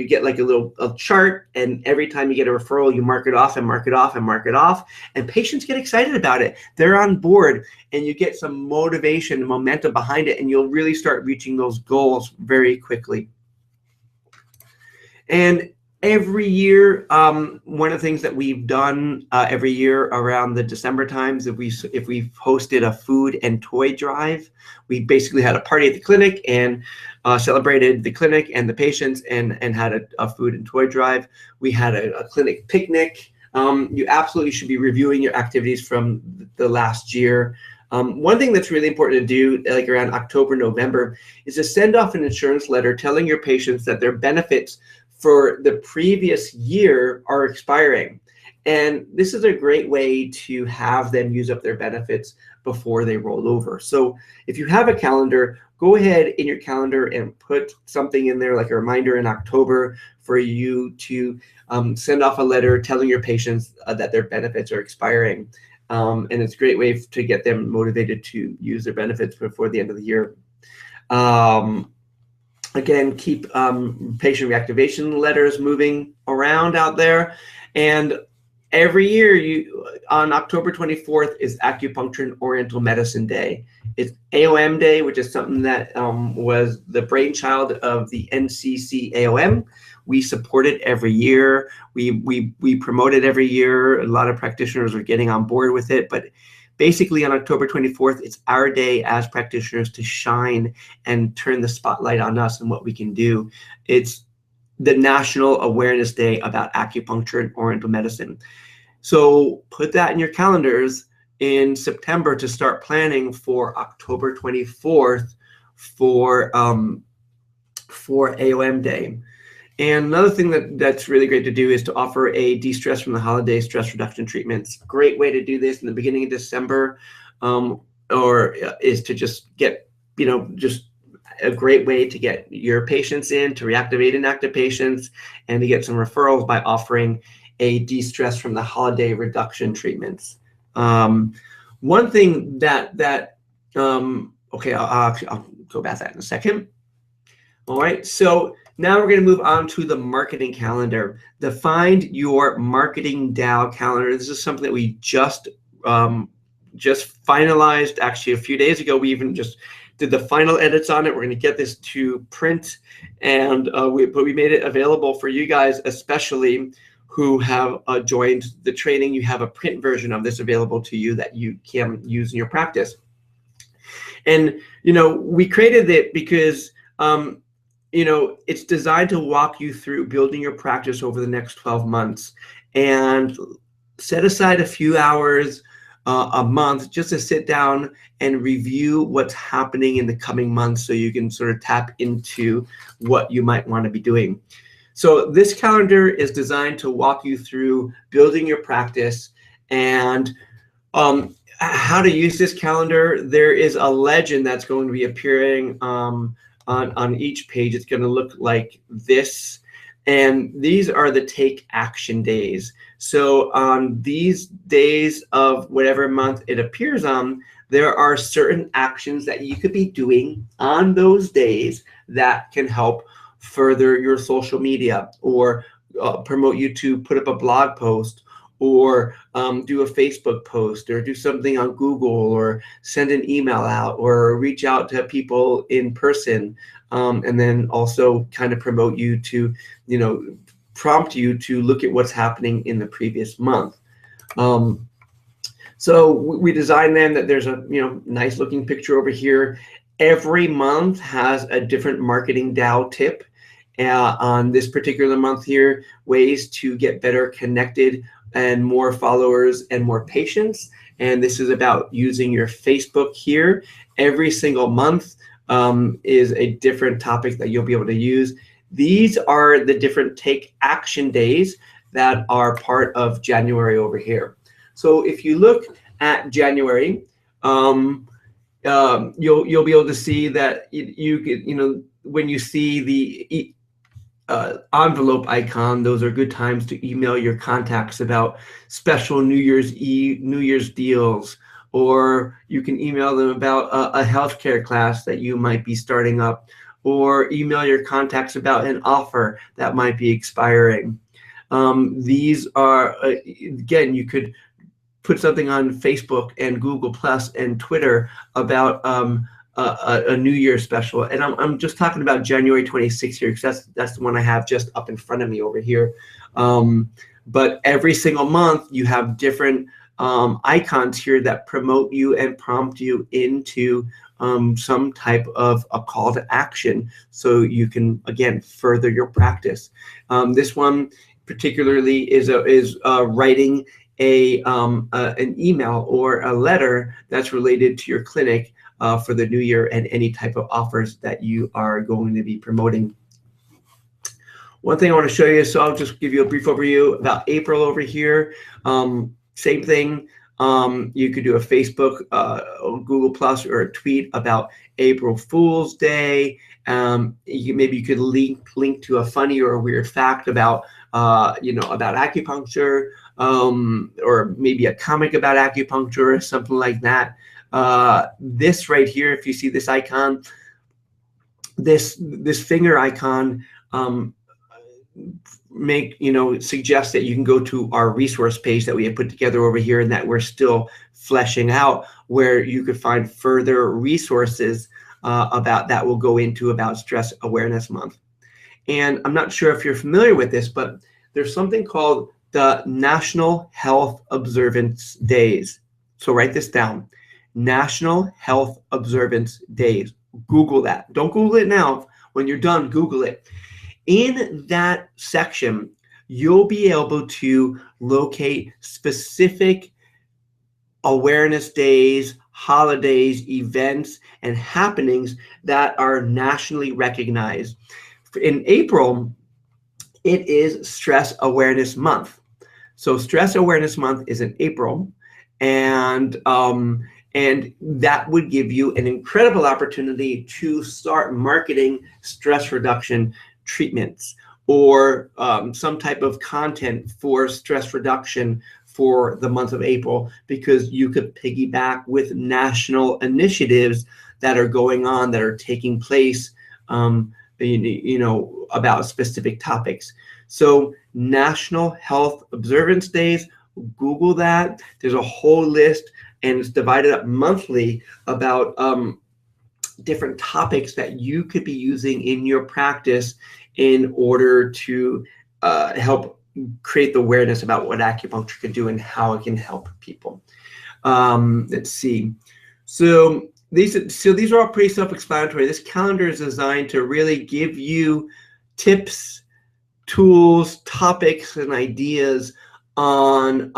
get like a chart, and every time you get a referral, you mark it off and mark it off and mark it off, and patients get excited about it. They're on board, and you get some motivation and momentum behind it, and you'll really start reaching those goals very quickly. And every year, one of the things that we've done every year around the December times, if we've hosted a food and toy drive, we basically had a party at the clinic and celebrated the clinic and the patients, and had a food and toy drive. We had a clinic picnic. You absolutely should be reviewing your activities from the last year. One thing that's really important to do, like around October, November, is to send off an insurance letter telling your patients that their benefits for the previous year are expiring. And this is a great way to have them use up their benefits before they roll over. So if you have a calendar, go ahead in your calendar and put something in there, like a reminder in October for you to send off a letter telling your patients that their benefits are expiring. And it's a great way to get them motivated to use their benefits before the end of the year. Again, keep patient reactivation letters moving around out there. And every year, on October 24th is Acupuncture and Oriental Medicine Day. It's AOM Day, which is something that was the brainchild of the NCC AOM. We support it every year. We promote it every year. A lot of practitioners are getting on board with it, but basically on October 24th, it's our day as practitioners to shine and turn the spotlight on us and what we can do. It's the National Awareness Day about acupuncture and oriental medicine. So put that in your calendars in September to start planning for October 24th for AOM Day. And another thing that's really great to do is to offer a de-stress from the holiday stress reduction treatments. Great way to do this in the beginning of December, or is to just get, just a great way to get your patients in, to reactivate inactive patients, and to get some referrals by offering a de-stress from the holiday reduction treatments. One thing okay, I'll go about that in a second. All right, so now we're going to move on to the marketing calendar. Define your marketing DAO calendar. This is something that we just finalized. Actually, a few days ago, we even just did the final edits on it. We're going to get this to print, and we made it available for you guys, especially who have joined the training. You have a print version of this available to you that you can use in your practice. And, you know, we created it because, you know, it's designed to walk you through building your practice over the next 12 months, and set aside a few hours a month just to sit down and review what's happening in the coming months, so you can sort of tap into what you might want to be doing. So this calendar is designed to walk you through building your practice. And how to use this calendar, there is a legend that's going to be appearing on each page. It's going to look like this. And these are the take action days. So on these days of whatever month it appears on, there are certain actions that you could be doing on those days that can help further your social media, or promote you to put up a blog post, or do a Facebook post, or do something on Google, or send an email out, or reach out to people in person, and then also kind of promote you to, you know, prompt you to look at what's happening in the previous month. So we designed them that there's a, you know, nice looking picture over here. Every month has a different marketing DAO tip. On this particular month here, ways to get better connected and more followers and more patients. And this is about using your Facebook here. Every single month is a different topic that you'll be able to use. These are the different take action days that are part of January over here. So if you look at January, you'll be able to see that you know, when you see the envelope icon, those are good times to email your contacts about special New Year's deals, or you can email them about a healthcare class that you might be starting up, or email your contacts about an offer that might be expiring. These are, again, you could put something on Facebook and Google Plus and Twitter about a New Year's special. And I'm just talking about January 26th here, because that's the one I have just up in front of me over here. But every single month you have different icons here that promote you and prompt you into some type of a call to action, so you can, again, further your practice. This one particularly is writing an email or a letter that's related to your clinic for the new year, and any type of offers that you are going to be promoting. One thing I want to show you, so I'll just give you a brief overview about April over here. Same thing. You could do a Facebook, Google Plus, or a tweet about April Fool's Day. Maybe you could link to a funny or a weird fact about about acupuncture, or maybe a comic about acupuncture or something like that. This right here, if you see this icon, this finger icon, suggest that you can go to our resource page that we have put together over here, and that we're still fleshing out, where you could find further resources about that will go into about Stress Awareness Month. And I'm not sure if you're familiar with this, but there's something called the National Health Observance Days. So write this down. National Health Observance Days. Google that. Don't Google it now. When you're done, Google it. In that section, you'll be able to locate specific awareness days, holidays, events, and happenings that are nationally recognized. In April, it is Stress Awareness Month. So Stress Awareness Month is in April, and that would give you an incredible opportunity to start marketing stress reduction treatments, or some type of content for stress reduction for the month of April, because you could piggyback with national initiatives that are going on, that are taking place, about specific topics. So National Health Observance Days, Google that. There's a whole list, and it's divided up monthly about different topics that you could be using in your practice in order to help create the awareness about what acupuncture can do and how it can help people. Let's see. So these are all pretty self-explanatory. This calendar is designed to really give you tips, tools, topics, and ideas on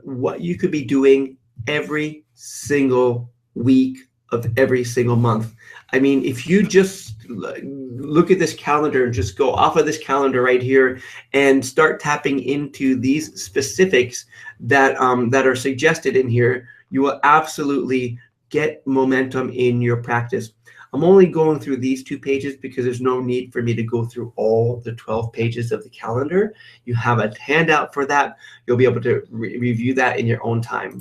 what you could be doing every single week of every single month. I mean, if you just look at this calendar and just go off of this calendar right here and start tapping into these specifics that that are suggested in here, you will absolutely get momentum in your practice. I'm only going through these 2 pages because there's no need for me to go through all the 12 pages of the calendar. You have a handout for that. You'll be able to review that in your own time.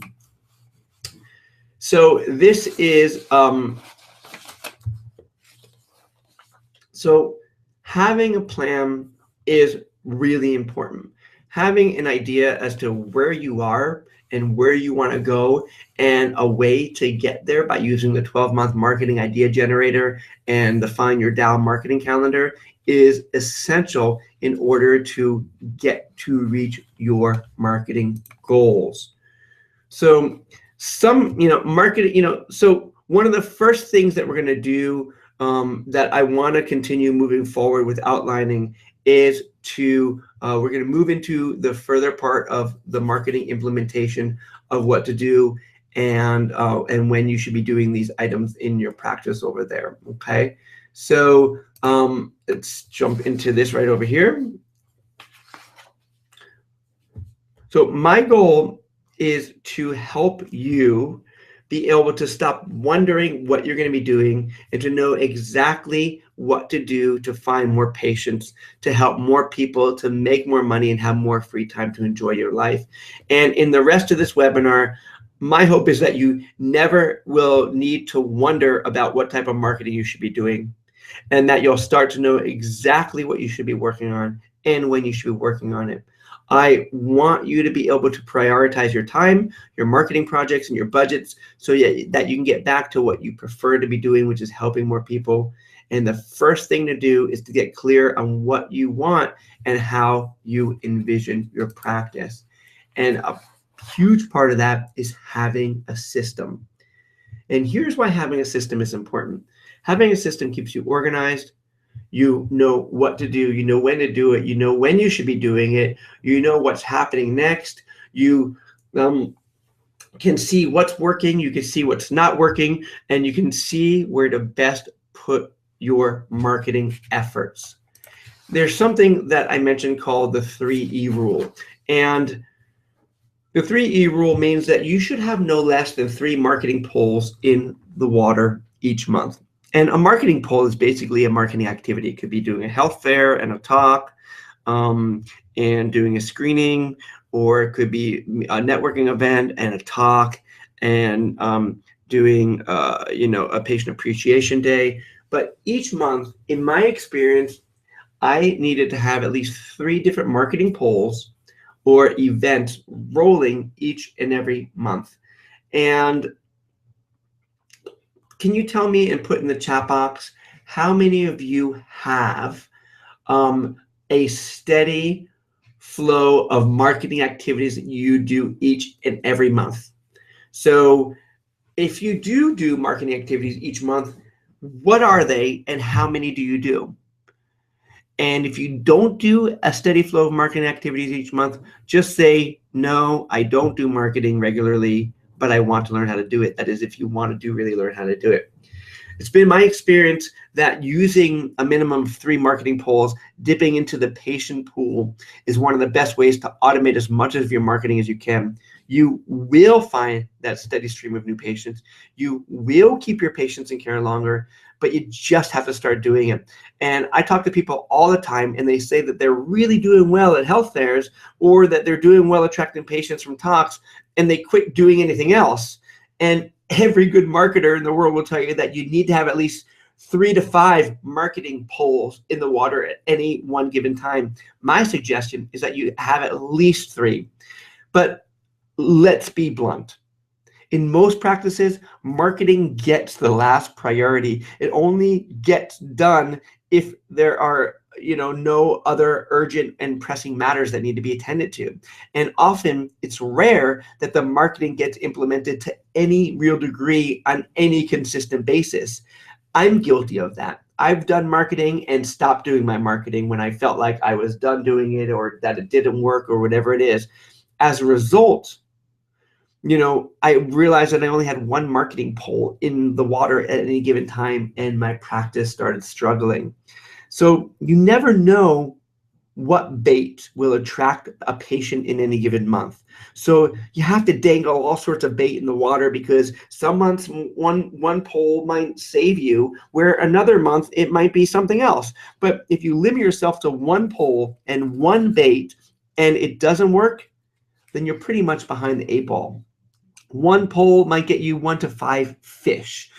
So this is, so having a plan is really important. Having an idea as to where you are and where you want to go and a way to get there by using the 12-month marketing idea generator and the Find Your Dow marketing calendar is essential in order to get to reach your marketing goals. So so one of the first things that we're going to do that I want to continue moving forward with outlining is to we're going to move into the further part of the marketing implementation of what to do and when you should be doing these items in your practice over there. Okay, so let's jump into this right over here. So my goal is to help you be able to stop wondering what you're going to be doing and to know exactly what to do to find more patients, to help more people, to make more money and have more free time to enjoy your life. And in the rest of this webinar, my hope is that you never will need to wonder about what type of marketing you should be doing, and that you'll start to know exactly what you should be working on and when you should be working on it. I want you to be able to prioritize your time, your marketing projects, and your budgets so that you can get back to what you prefer to be doing, which is helping more people. And the first thing to do is to get clear on what you want and how you envision your practice. And a huge part of that is having a system. And here's why having a system is important. Having a system keeps you organized. You know what to do, you know when to do it, you know when you should be doing it, you know what's happening next, you can see what's working, you can see what's not working, and you can see where to best put your marketing efforts. There's something that I mentioned called the 3E rule. And the 3E rule means that you should have no less than 3 marketing polls in the water each month. And a marketing poll is basically a marketing activity. It could be doing a health fair and a talk and doing a screening, or it could be a networking event and a talk and doing a patient appreciation day. But each month, in my experience, I needed to have at least 3 different marketing polls or events rolling each and every month. And can you tell me and put in the chat box how many of you have a steady flow of marketing activities that you do each and every month? So if you do marketing activities each month, what are they and how many do you do? And if you don't do a steady flow of marketing activities each month, just say, no, I don't do marketing regularly, but I want to learn how to do it. That is, if you want to really learn how to do it. It's been my experience that using a minimum of 3 marketing polls, dipping into the patient pool, is one of the best ways to automate as much of your marketing as you can. You will find that steady stream of new patients. You will keep your patients in care longer, but you just have to start doing it. And I talk to people all the time, and they say that they're really doing well at health fairs, or that they're doing well attracting patients from talks, and they quit doing anything else. And every good marketer in the world will tell you that you need to have at least 3 to 5 marketing polls in the water at any one given time. My suggestion is that you have at least 3. But let's be blunt. In most practices, marketing gets the last priority. It only gets done if there are no other urgent and pressing matters that need to be attended to. And often it's rare that the marketing gets implemented to any real degree on any consistent basis. I'm guilty of that. I've done marketing and stopped doing my marketing when I felt like I was done doing it or that it didn't work or whatever it is. As a result, I realized that I only had one marketing pole in the water at any given time, and my practice started struggling. So you never know what bait will attract a patient in any given month. So you have to dangle all sorts of bait in the water, because some months one pole might save you, where another month it might be something else. But if you limit yourself to one pole and one bait and it doesn't work, then you're pretty much behind the 8 ball. One pole might get you 1 to 5 fish,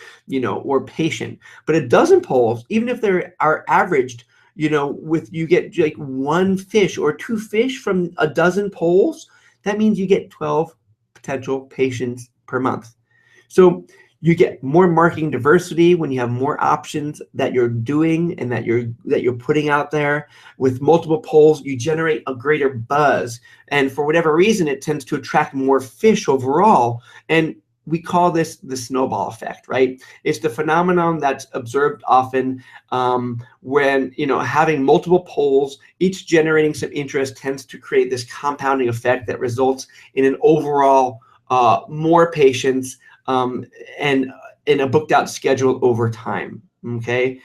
or patient. But a dozen poles, even if they are averaged, with you get like 1 fish or 2 fish from a dozen poles, that means you get 12 potential patients per month. So you get more marketing diversity when you have more options that you're doing and that you're putting out there. With multiple poles, you generate a greater buzz, and for whatever reason, it tends to attract more fish overall. And we call this the snowball effect, right? It's the phenomenon that's observed often when having multiple poles, each generating some interest, tends to create this compounding effect that results in an overall more patients and in a booked out schedule over time. Okay,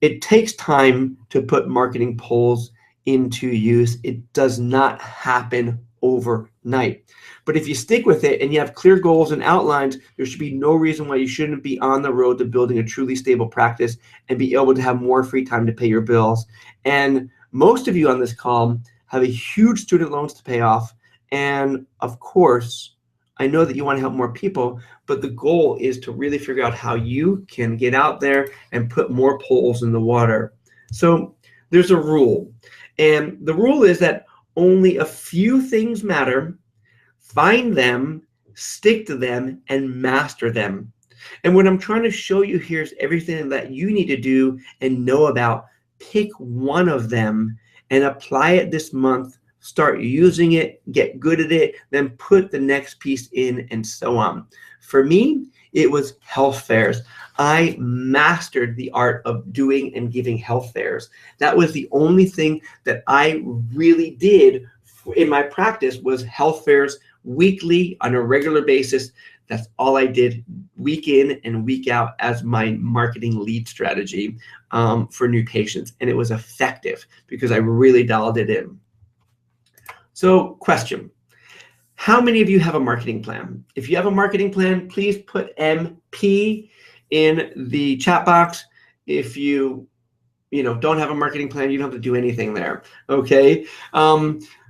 it takes time to put marketing poles into use. It does not happen overnight. But if you stick with it and you have clear goals and outlines, there should be no reason why you shouldn't be on the road to building a truly stable practice and be able to have more free time to pay your bills. And most of you on this call have a huge student loans to pay off. And of course, I know that you want to help more people, but the goal is to really figure out how you can get out there and put more poles in the water. So there's a rule, and the rule is that only a few things matter. Find them, stick to them, and master them. And what I'm trying to show you here is everything that you need to do and know about. Pick one of them and apply it this month. Start using it, get good at it, then put the next piece in, and so on. For me, it was health fairs. I mastered the art of doing and giving health fairs. That was the only thing that I really did in my practice, was health fairs weekly on a regular basis. That's all I did week in and week out as my marketing lead strategy for new patients. And it was effective because I really dialed it in. So question, how many of you have a marketing plan? If you have a marketing plan, please put MP in the chat box. If you don't have a marketing plan, you don't have to do anything there, okay?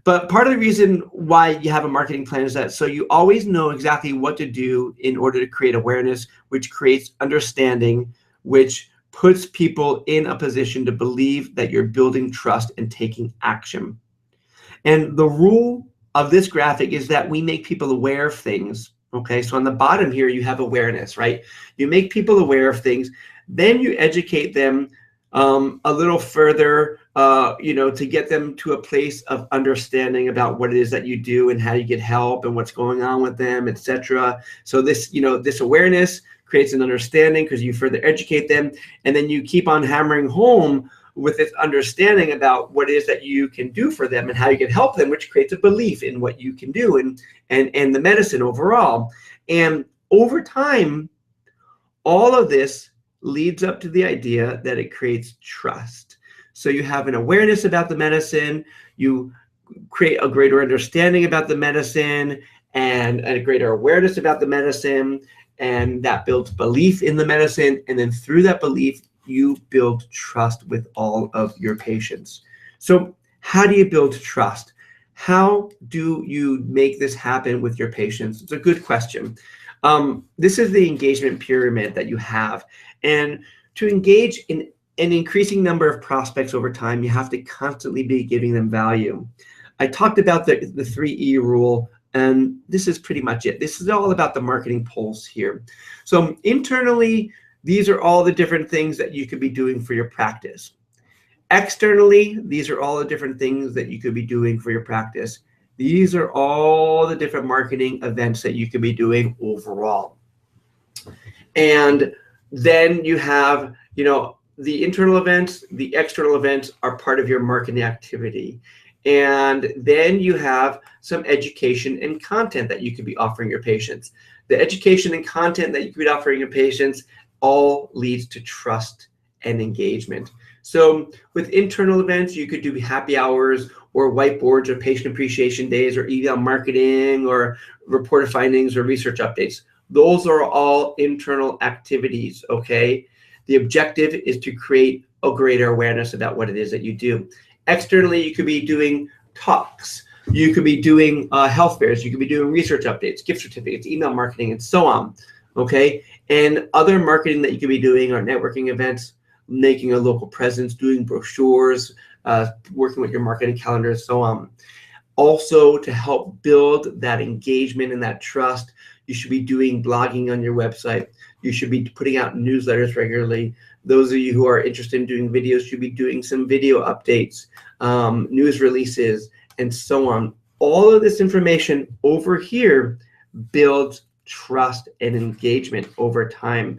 But part of the reason why you have a marketing plan is that so you always know exactly what to do in order to create awareness, which creates understanding, which puts people in a position to believe that you're building trust and taking action. And the rule of this graphic is that we make people aware of things. Okay, so on the bottom here, you have awareness, right? You make people aware of things, then you educate them a little further, to get them to a place of understanding about what it is that you do and how you get help and what's going on with them, etc. So this, this awareness creates an understanding because you further educate them, and then you keep on hammering home with this understanding about what it is that you can do for them and how you can help them, which creates a belief in what you can do and the medicine overall. And over time, all of this leads up to the idea that it creates trust. So you have an awareness about the medicine, you create a greater understanding about the medicine and a greater awareness about the medicine, and that builds belief in the medicine. And then through that belief, you build trust with all of your patients. So how do you build trust? How do you make this happen with your patients? It's a good question. This is the engagement pyramid that you have. And to engage in an increasing number of prospects over time, you have to constantly be giving them value. I talked about the 3E rule, and this is pretty much it. This is all about the marketing pulse here. So internally, these are all the different things that you could be doing for your practice. Externally, these are all the different things that you could be doing for your practice. These are all the different marketing events that you could be doing overall. And then you have, the internal events, the external events are part of your marketing activity. And then you have some education and content that you could be offering your patients. The education and content that you could be offering your patients all leads to trust and engagement. So with internal events, you could do happy hours or whiteboards or patient appreciation days or email marketing or reported findings or research updates. Those are all internal activities, okay? The objective is to create a greater awareness about what it is that you do. Externally, you could be doing talks. You could be doing health fairs. You could be doing research updates, gift certificates, email marketing, and so on, okay? And other marketing that you could be doing are networking events, making a local presence, doing brochures, working with your marketing calendar, and so on. Also, to help build that engagement and that trust, you should be doing blogging on your website. You should be putting out newsletters regularly. Those of you who are interested in doing videos should be doing some video updates, news releases, and so on. All of this information over here builds trust and engagement over time.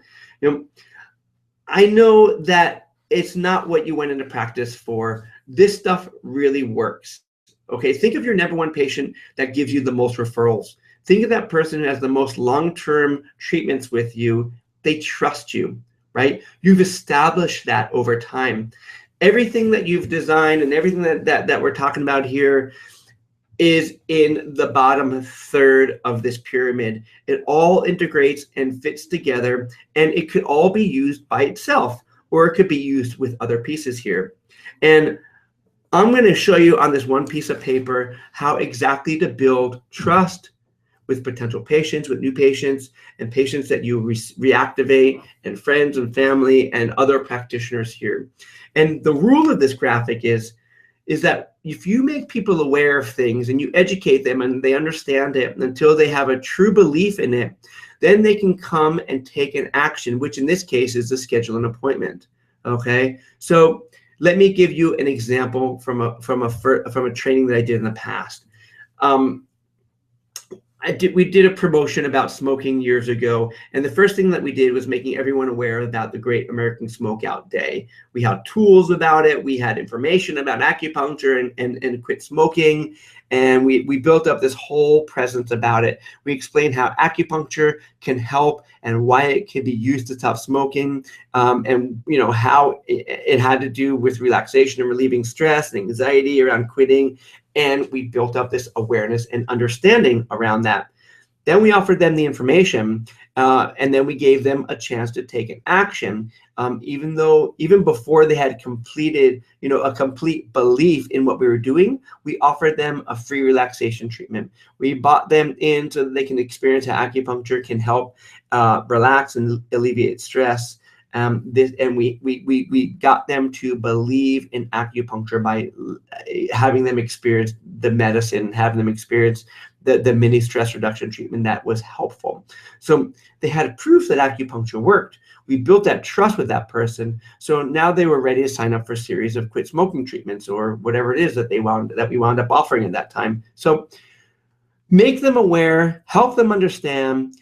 I know that it's not what you went into practice for. This stuff really works. Okay, think of your number one patient that gives you the most referrals. Think of that person who has the most long-term treatments with you. They trust you, right? You've established that over time. Everything that you've designed and everything that we're talking about here is in the bottom third of this pyramid. It all integrates and fits together, and it could all be used by itself, or it could be used with other pieces here. And I'm going to show you on this one piece of paper how exactly to build trust with potential patients, with new patients, and patients that you reactivate, and friends and family and other practitioners here. And the rule of this graphic is that if you make people aware of things and you educate them and they understand it until they have a true belief in it, then they can come and take an action, which in this case is to schedule an appointment. Okay, so let me give you an example from a training that I did in the past. We did a promotion about smoking years ago, and the first thing that we did was making everyone aware about the Great American Smokeout Day. We had tools about it, we had information about acupuncture and quit smoking, and we built up this whole presence about it. We explained how acupuncture can help and why it can be used to stop smoking, and how it had to do with relaxation and relieving stress and anxiety around quitting. And we built up this awareness and understanding around that. Then we offered them the information, and then we gave them a chance to take an action, even before they had completed, a complete belief in what we were doing. We offered them a free relaxation treatment. We brought them in so that they can experience how acupuncture can help relax and alleviate stress. We got them to believe in acupuncture by having them experience the medicine, having them experience the mini stress reduction treatment that was helpful. So they had proof that acupuncture worked. We built that trust with that person. So now they were ready to sign up for a series of quit smoking treatments or whatever it is that we wound up offering at that time. So make them aware, help them understand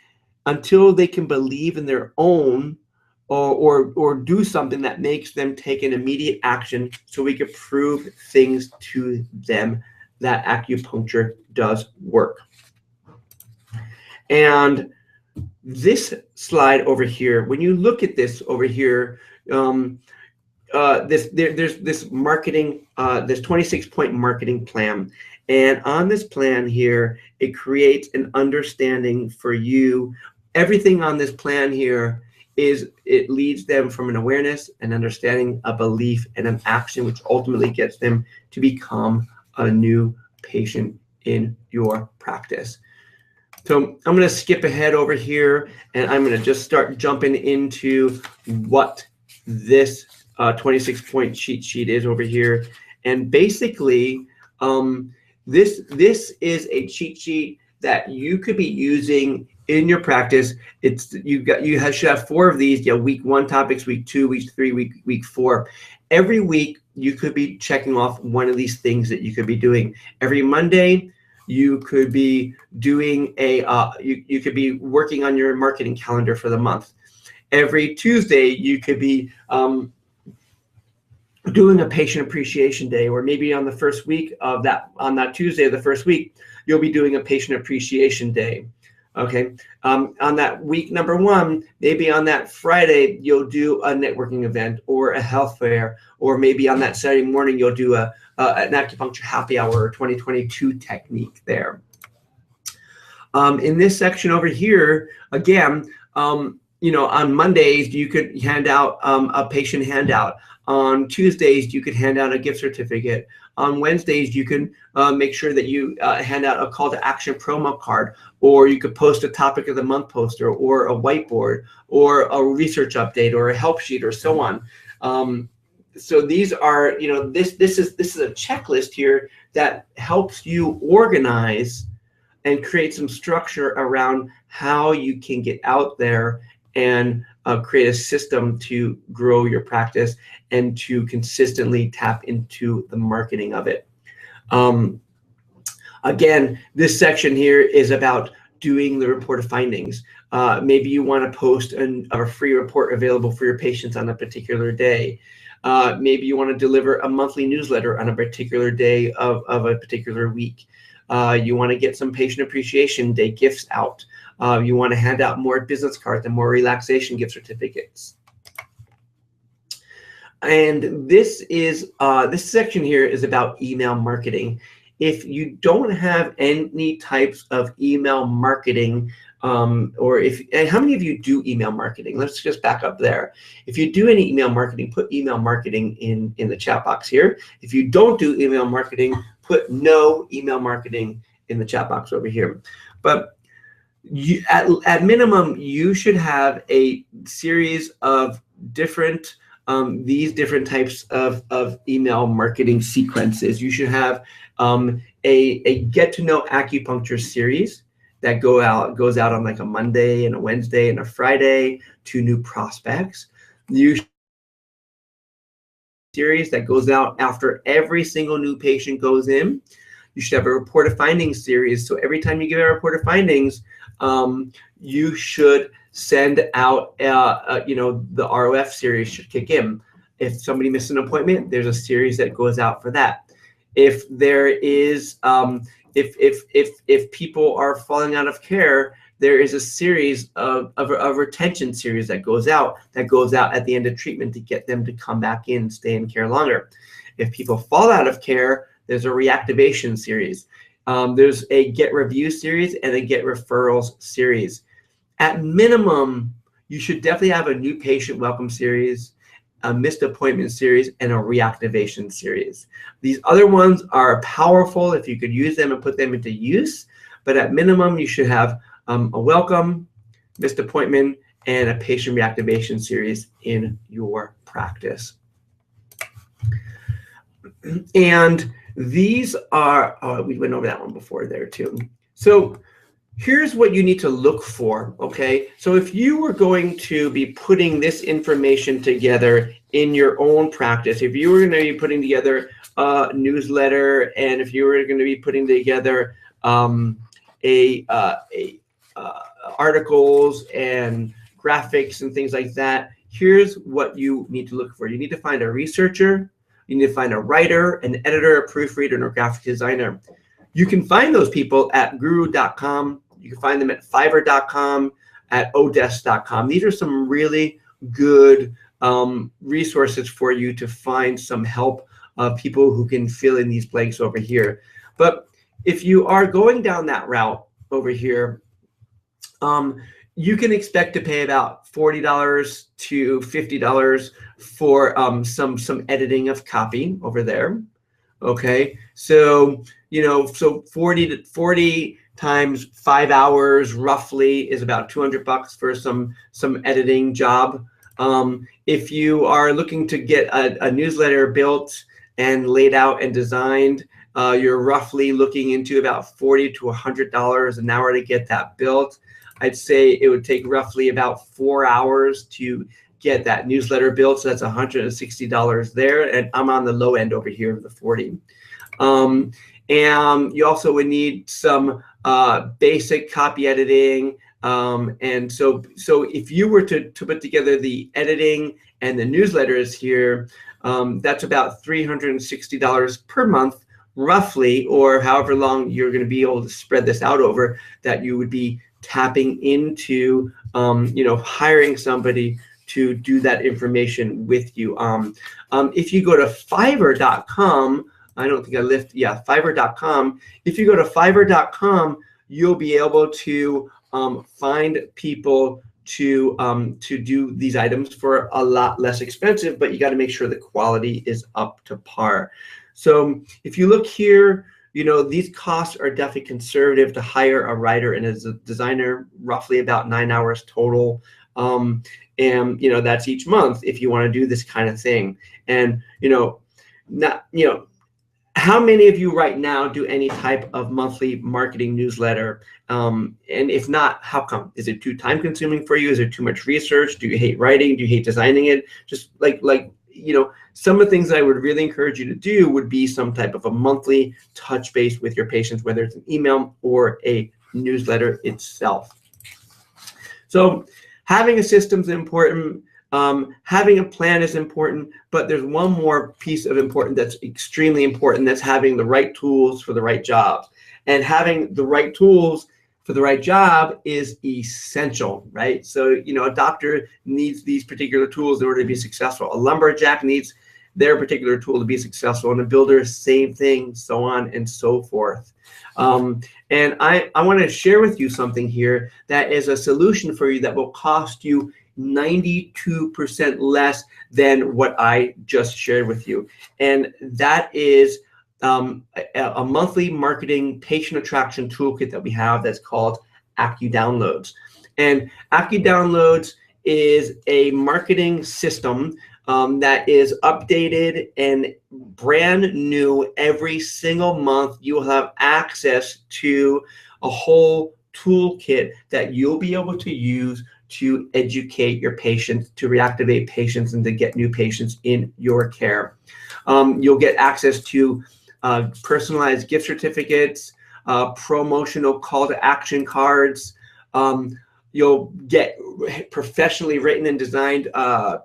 until they can believe in their own or do something that makes them take an immediate action, so we could prove things to them that acupuncture does work. And this slide over here, when you look at this over here, there's this marketing, this 26-point marketing plan. And on this plan here, it creates an understanding for you. Everything on this plan here it leads them from an awareness, an understanding, a belief, and an action, which ultimately gets them to become a new patient in your practice. So I'm going to skip ahead over here, and I'm going to just start jumping into what this 26-point cheat sheet is over here. And basically, this is a cheat sheet that you could be using in your practice. You should have 4 of these. Week 1 topics, week 2, week 3, week 4. Every week you could be checking off one of these things that you could be doing. Every Monday, you could be doing you could be working on your marketing calendar for the month. Every Tuesday, you could be doing a patient appreciation day, or maybe on the first week of that, on that Tuesday of the first week, you'll be doing a patient appreciation day. Okay, on that week number 1, maybe on that Friday, you'll do a networking event or a health fair, or maybe on that Saturday morning, you'll do an Acupuncture Happy Hour or 2022 technique there. In this section over here, again, you know, on Mondays, you could hand out a patient handout. On Tuesdays, you could hand out a gift certificate. On Wednesdays, you can make sure that you hand out a call to action promo card, or you could post a topic of the month poster, or a whiteboard, or a research update, or a help sheet, or so on. So these are, you know, this is a checklist here that helps you organize and create some structure around how you can get out there and create a system to grow your practice and to consistently tap into the marketing of it. Again, this section here is about doing the report of findings. Maybe you want to post a free report available for your patients on a particular day. Maybe you want to deliver a monthly newsletter on a particular day of a particular week. You want to get some patient appreciation day gifts out. You want to hand out more business cards and more relaxation gift certificates. And this section here is about email marketing. If you don't have any types of email marketing, and how many of you do email marketing? Let's just back up there. If you do any email marketing, put email marketing in the chat box here. If you don't do email marketing, put no email marketing in the chat box over here. But at minimum, you should have a series of different these different types of email marketing sequences. You should have a get to know acupuncture series that goes out on like a Monday and a Wednesday and a Friday to new prospects. You series that goes out after every single new patient goes in. You should have a report of findings series. So every time you give a report of findings, you should send out, you know, the ROF series should kick in. If somebody missed an appointment, there's a series that goes out for that. If there is, if people are falling out of care, there is a series of retention series that goes out at the end of treatment to get them to come back in and stay in care longer. If people fall out of care, there's a reactivation series. There's a get review series and a get referrals series. At minimum, you should definitely have a new patient welcome series, a missed appointment series, and a reactivation series. These other ones are powerful if you could use them and put them into use, but at minimum, you should have a welcome, missed appointment, and a patient reactivation series in your practice. And these are, we went over that one before there too. So here's what you need to look for, okay? So if you were going to be putting this information together in your own practice, if you were going to be putting together a newsletter, and if you were going to be putting together articles and graphics and things like that, here's what you need to look for. You need to find a researcher, you need to find a writer, an editor, a proofreader, and a graphic designer. You can find those people at guru.com. You can find them at fiverr.com, at odesk.com. These are some really good resources for you to find some help of people who can fill in these blanks over here. But if you are going down that route over here, you can expect to pay about $40 to $50 for some editing of copy over there. Okay, so you know, so 40 times 5 hours roughly is about $200 for some editing job. If you are looking to get a newsletter built and laid out and designed, you're roughly looking into about $40 to $100 an hour to get that built. I'd say it would take roughly about 4 hours to get that newsletter built. So that's $160 there. And I'm on the low end over here of the 40. And you also would need some basic copy editing. And so if you were to put together the editing and the newsletters here, that's about $360 per month, roughly, or however long you're going to be able to spread this out over, that you would be tapping into, hiring somebody to do that information with you. If you go to Fiverr.com, I don't think I lift, yeah, Fiverr.com. If you go to Fiverr.com, you'll be able to find people to do these items for a lot less expensive, but you got to make sure the quality is up to par. So if you look here, these costs are definitely conservative to hire a writer and as a designer, roughly about 9 hours total. And that's each month if you want to do this kind of thing. And how many of you right now do any type of monthly marketing newsletter? And if not, how come? Is it too time consuming for you? Is it too much research? Do you hate writing? Do you hate designing it? Just some of the things I would really encourage you to do would be some type of a monthly touch base with your patients, whether it's an email or a newsletter itself. So having a system is important. Having a plan is important, but there's one more piece of important that's extremely important. That's having the right tools for the right jobs. And having the right tools for the right job is essential, right? So, a doctor needs these particular tools in order to be successful. A lumberjack needs their particular tool to be successful, and a builder, same thing, so on and so forth. And I want to share with you something here that is a solution for you that will cost you 92% less than what I just shared with you. And that is a monthly marketing patient attraction toolkit that we have that's called AccuDownloads. And AccuDownloads is a marketing system that is updated and brand new every single month. You will have access to a whole toolkit that you'll be able to use to educate your patients, to reactivate patients, and to get new patients in your care. You'll get access to personalized gift certificates, promotional call to action cards. You'll get professionally written and designed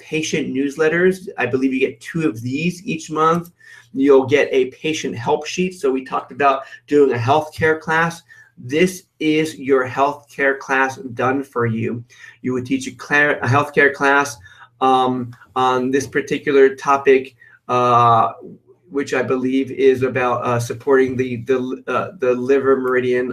patient newsletters. I believe you get 2 of these each month. You'll get a patient help sheet. So we talked about doing a healthcare class. This is your healthcare class done for you. You would teach a healthcare class on this particular topic, which I believe is about supporting the liver meridian.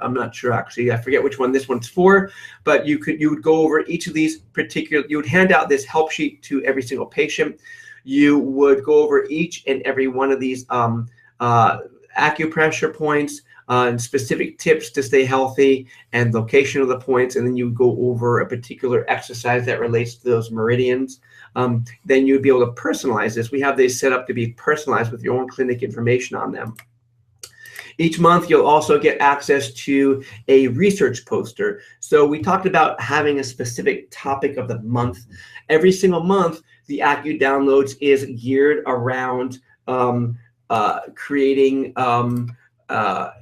I'm not sure actually. I forget which one this one's for, but you would go over each of these particular. You would hand out this help sheet to every single patient. You would go over each and every one of these acupressure points. And specific tips to stay healthy and location of the points, and then you go over a particular exercise that relates to those meridians. Then you'd be able to personalize this. We have these set up to be personalized with your own clinic information on them. Each month, you'll also get access to a research poster. So we talked about having a specific topic of the month. Every single month, the AccuDownloads is geared around creating a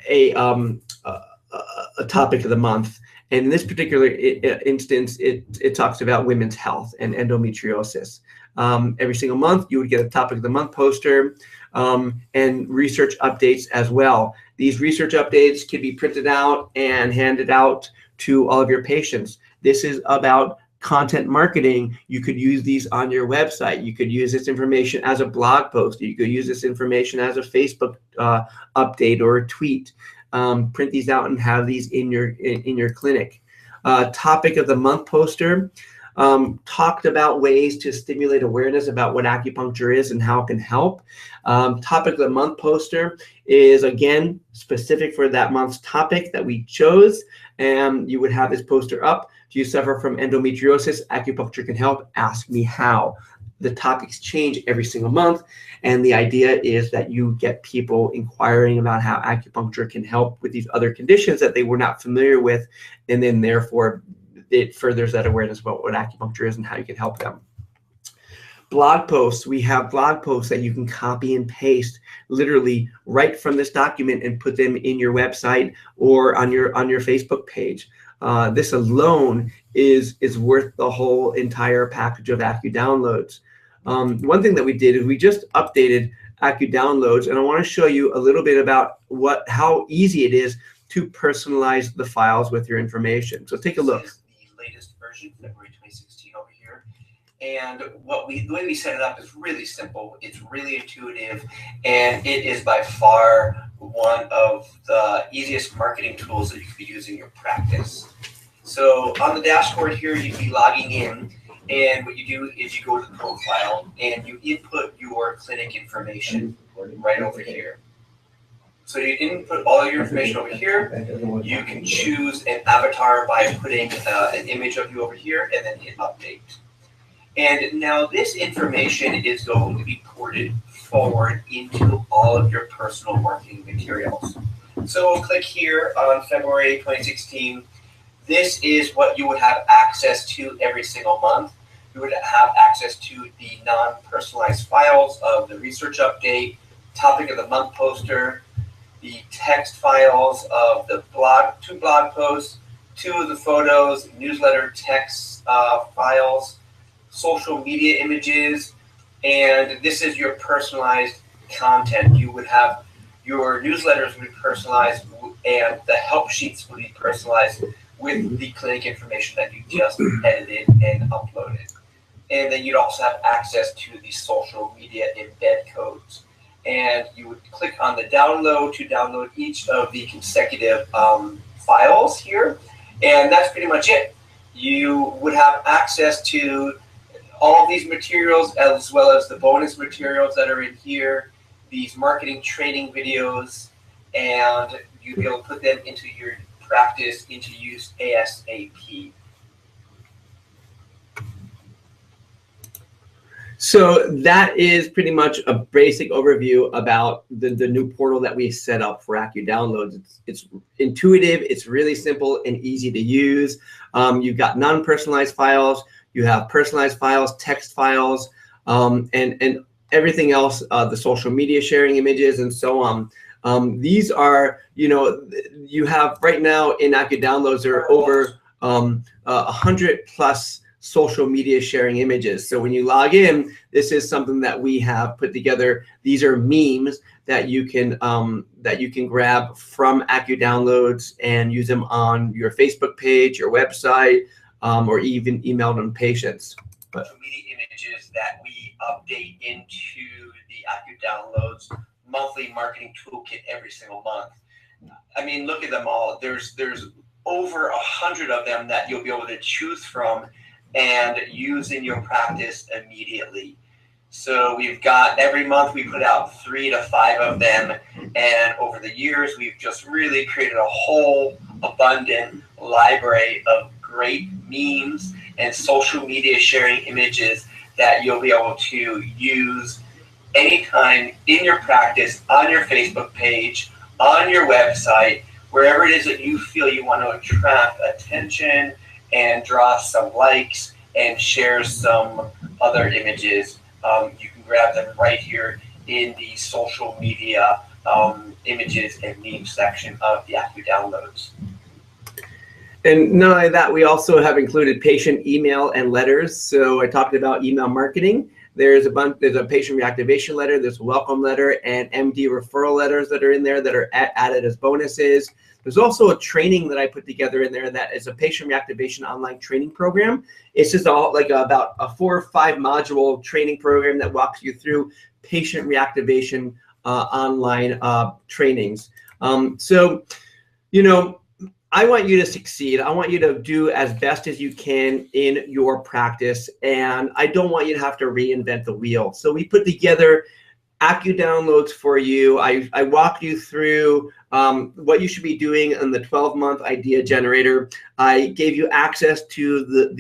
topic of the month. And in this particular instance, it talks about women's health and endometriosis. Every single month, you would get a topic of the month poster and research updates as well. These research updates can be printed out and handed out to all of your patients. This is about content marketing. You could use these on your website. You could use this information as a blog post. You could use this information as a Facebook update or a tweet. Print these out and have these in your clinic. Topic of the month poster talked about ways to stimulate awareness about what acupuncture is and how it can help. Topic of the month poster is, again, specific for that month's topic that we chose. And you would have this poster up. Do you suffer from endometriosis? Acupuncture can help. Ask me how. the topics change every single month, and the idea is that you get people inquiring about how acupuncture can help with these other conditions that they were not familiar with, and then therefore it furthers that awareness about what acupuncture is and how you can help them. Blog posts, we have blog posts that you can copy and paste literally right from this document and put them in your website or on your Facebook page. This alone is worth the whole entire package of AcuDownloads. One thing that we did is we just updated AcuDownloads, and I want to show you a little bit about how easy it is to personalize the files with your information. So take a look. This is the latest version, February 2016 over here. And the way we set it up is really simple. It's really intuitive, and it is by far one of the easiest marketing tools that you could be using in your practice. So on the dashboard here, you'd be logging in, and what you do is you go to the profile and you input your clinic information right over here. So you input all your information over here. You can choose an avatar by putting an image of you over here and then hit update. And now this information is going to be ported forward into all of your personal marketing materials. So we'll click here on February 2016. This is what you would have access to every single month. You would have access to the non-personalized files of the research update, topic of the month poster, the text files of the two blog posts, 2 of the photos, newsletter text files, social media images, and this is your personalized content. You would have your newsletters would be personalized, and the help sheets would be personalized with the clinic information that you just edited and uploaded. And then you'd also have access to the social media embed codes. And you would click on the download to download each of the consecutive files here, and that's pretty much it. You would have access to all of these materials as well as the bonus materials that are in here, these marketing training videos, and you'll be able to put them into your practice into use ASAP. So that is pretty much a basic overview about the new portal that we set up for AcuDownloads. It's intuitive, it's really simple and easy to use. You've got non-personalized files, you have personalized files, text files, and everything else, the social media sharing images and so on. These are, you have right now in AcuDownloads, there are over 100 plus social media sharing images. So when you log in, this is something that we have put together. These are memes that you can grab from AcuDownloads and use them on your Facebook page, your website, or even email them patients. Social media images that we update into the AcuDownloads monthly marketing toolkit every single month. I mean, look at them all. There's over 100 of them that you'll be able to choose from and use in your practice immediately. So we've got, every month we put out 3 to 5 of them, and over the years we've just really created a whole abundant library of great memes and social media sharing images that you'll be able to use anytime in your practice, on your Facebook page, on your website, wherever it is that you feel you want to attract attention and draw some likes and share some other images. You can grab them right here in the social media images and memes section of the AcuDownloads. And not only that, we also have included patient email and letters. So I talked about email marketing. There's a patient reactivation letter, there's a welcome letter, and MD referral letters that are in there that are added as bonuses. There's also a training that I put together in there that is a patient reactivation online training program. It's just about a 4 or 5 module training program that walks you through patient reactivation online trainings. I want you to succeed. I want you to do as best as you can in your practice, and I don't want you to have to reinvent the wheel. So we put together AcuDownloads for you. I walked you through what you should be doing in the 12-month idea generator. I gave you access to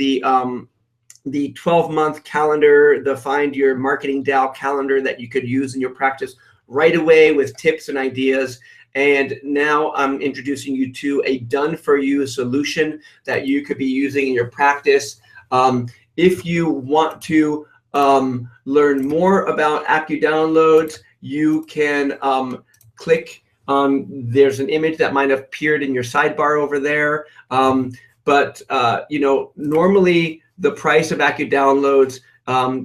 the 12-month calendar, the Find Your Marketing Dow calendar that you could use in your practice right away with tips and ideas. And now I'm introducing you to a done-for-you solution that you could be using in your practice. If you want to learn more about AccuDownloads, you can click on, there's an image that might have appeared in your sidebar over there. You know, normally the price of AccuDownloads,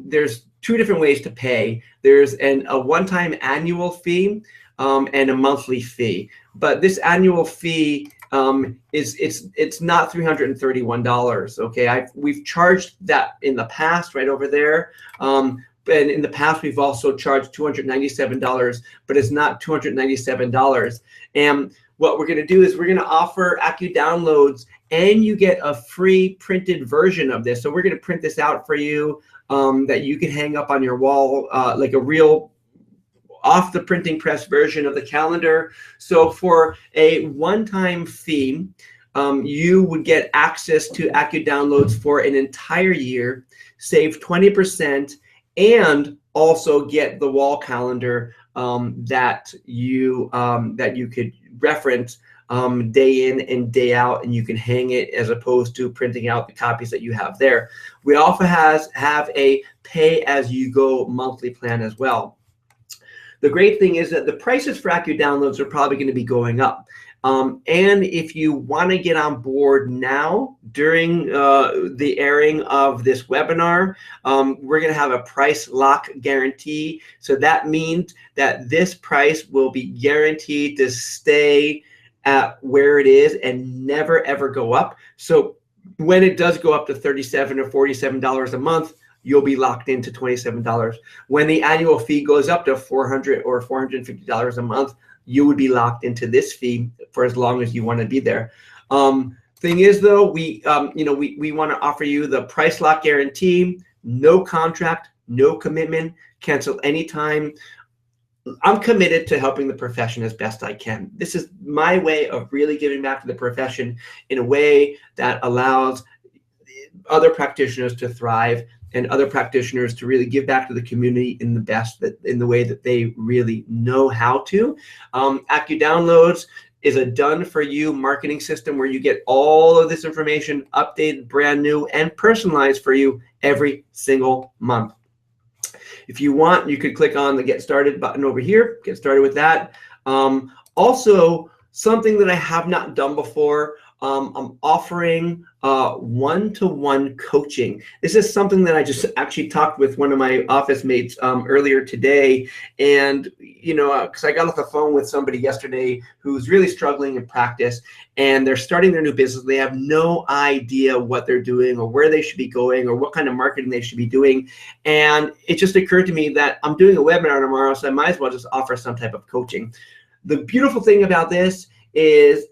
there's two different ways to pay. There's a one-time annual fee and a monthly fee. But this annual fee it's not $331. Okay, we've charged that in the past, right over there. And in the past, we've also charged $297, but it's not $297. And what we're going to do is we're going to offer AccuDownloads, and you get a free printed version of this. So we're going to print this out for you that you can hang up on your wall, like a real off the printing press version of the calendar. So for a one-time fee, you would get access to AccuDownloads for an entire year, save 20%, and also get the wall calendar that you could reference day in and day out, and you can hang it as opposed to printing out the copies that you have there. We also have a pay-as-you-go monthly plan as well. The great thing is that the prices for AccuDownloads are probably going to be going up. And if you want to get on board now during the airing of this webinar, we're going to have a price lock guarantee. So that means that this price will be guaranteed to stay at where it is and never ever go up. So when it does go up to $37 or $47 a month, you'll be locked into $27. When the annual fee goes up to $400 or $450 a month, you would be locked into this fee for as long as you want to be there. Thing is, though, we want to offer you the price lock guarantee, no contract, no commitment, cancel anytime. I'm committed to helping the profession as best I can. This is my way of really giving back to the profession in a way that allows other practitioners to thrive and other practitioners to really give back to the community in the way that they really know how to. AccuDownloads is a done-for-you marketing system where you get all of this information updated, brand new, and personalized for you every single month. If you want, you could click on the Get Started button over here, get started with that. Also, something that I have not done before, I'm offering one-to-one coaching. This is something that I just actually talked with one of my office mates earlier today. And, because I got off the phone with somebody yesterday who's really struggling in practice, and they're starting their new business. They have no idea what they're doing or where they should be going or what kind of marketing they should be doing. And it just occurred to me that I'm doing a webinar tomorrow, so I might as well just offer some type of coaching. The beautiful thing about this is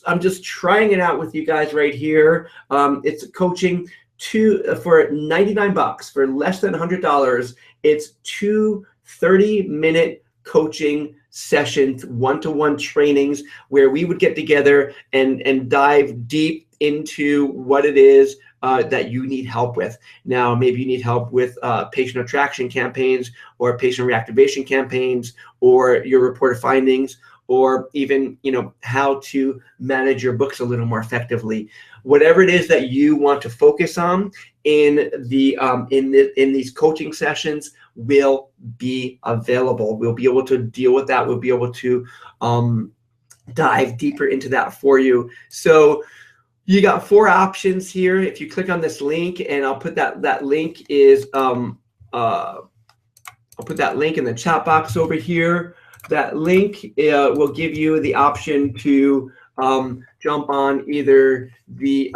I'm just trying it out with you guys right here. It's coaching for $99, for less than $100. It's 2 30-minute coaching sessions, one-to-one trainings where we would get together and dive deep into what it is that you need help with. Now, maybe you need help with patient attraction campaigns or patient reactivation campaigns or your reported findings, or even how to manage your books a little more effectively. Whatever it is that you want to focus on in these coaching sessions will be available. We'll be able to deal with that. We'll be able to dive deeper into that for you. So you got 4 options here. If you click on this link, and I'll put that link is I'll put that link in the chat box over here. That link will give you the option to jump on either the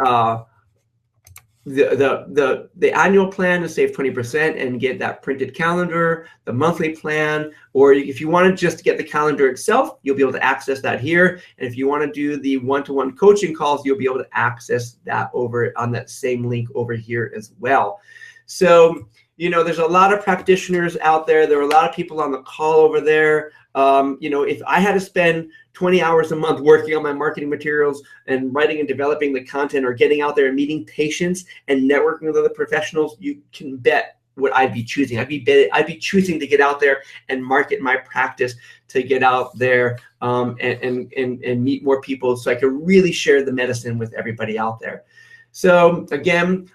annual plan to save 20% and get that printed calendar, the monthly plan, or if you want to just get the calendar itself, you'll be able to access that here. And if you want to do the one-to-one coaching calls, you'll be able to access that over on that same link over here as well. So there's a lot of practitioners out there. There are a lot of people on the call over there. If I had to spend 20 hours a month working on my marketing materials and writing and developing the content, or getting out there and meeting patients and networking with other professionals, you can bet what I'd be choosing. I'd be choosing to get out there and market my practice, to get out there and meet more people, so I could really share the medicine with everybody out there. So again,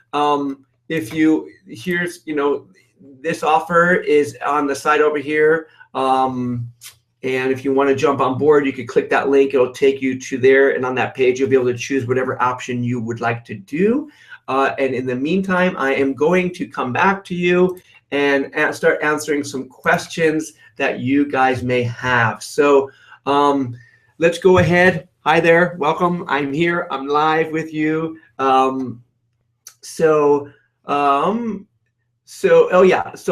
this offer is on the side over here. And if you want to jump on board, you can click that link. It'll take you to there. And on that page, you'll be able to choose whatever option you would like to do. And in the meantime, I am going to come back to you and start answering some questions that you guys may have. So let's go ahead. Hi there. Welcome. I'm here. I'm live with you. So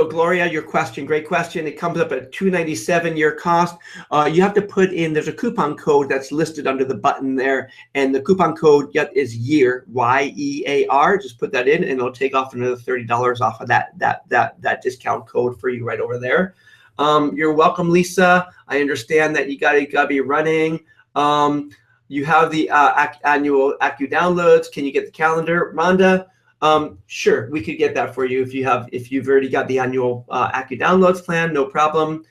Gloria, your question, great question. It comes up at $297 year cost. You have to put in, there's a coupon code that's listed under the button there, and the coupon code is year, YEAR. Just put that in, and it'll take off another $30 off of that discount code for you right over there. You're welcome, Lisa. I understand that you gotta be running. You have the annual Acu downloads. Can you get the calendar, Rhonda? Sure, we could get that for you if you've already got the annual Acu downloads plan, no problem.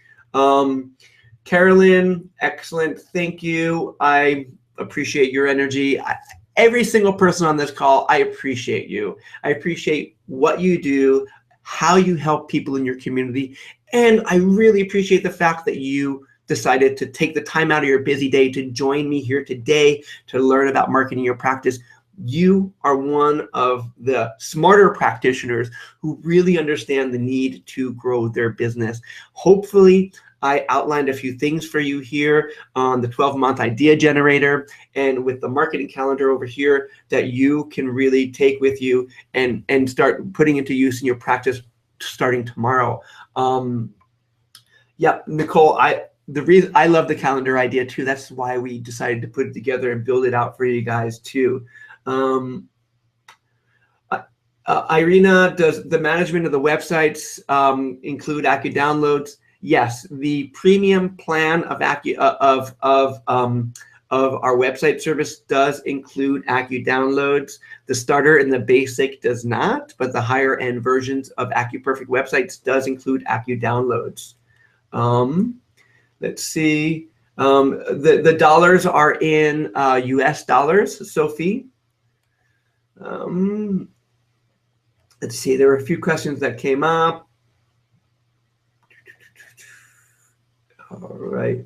Carolyn, excellent, thank you. I appreciate your energy. Every single person on this call, I appreciate you. I appreciate what you do, how you help people in your community, and I really appreciate the fact that you decided to take the time out of your busy day to join me here today to learn about marketing your practice. You are one of the smarter practitioners who really understand the need to grow their business. Hopefully, I outlined a few things for you here on the 12-month idea generator and with the marketing calendar over here that you can really take with you and start putting into use in your practice starting tomorrow. Nicole, the reason I love the calendar idea too. That's why we decided to put it together and build it out for you guys too. Irina, does the management of the websites include Acu downloads? Yes, the premium plan of our website service does include Acu downloads. The starter and the basic does not, but the higher end versions of AcuPerfect websites does include Acu downloads. Let's see. The dollars are in US dollars, Sophie. Let's see, there were a few questions that came up. All right.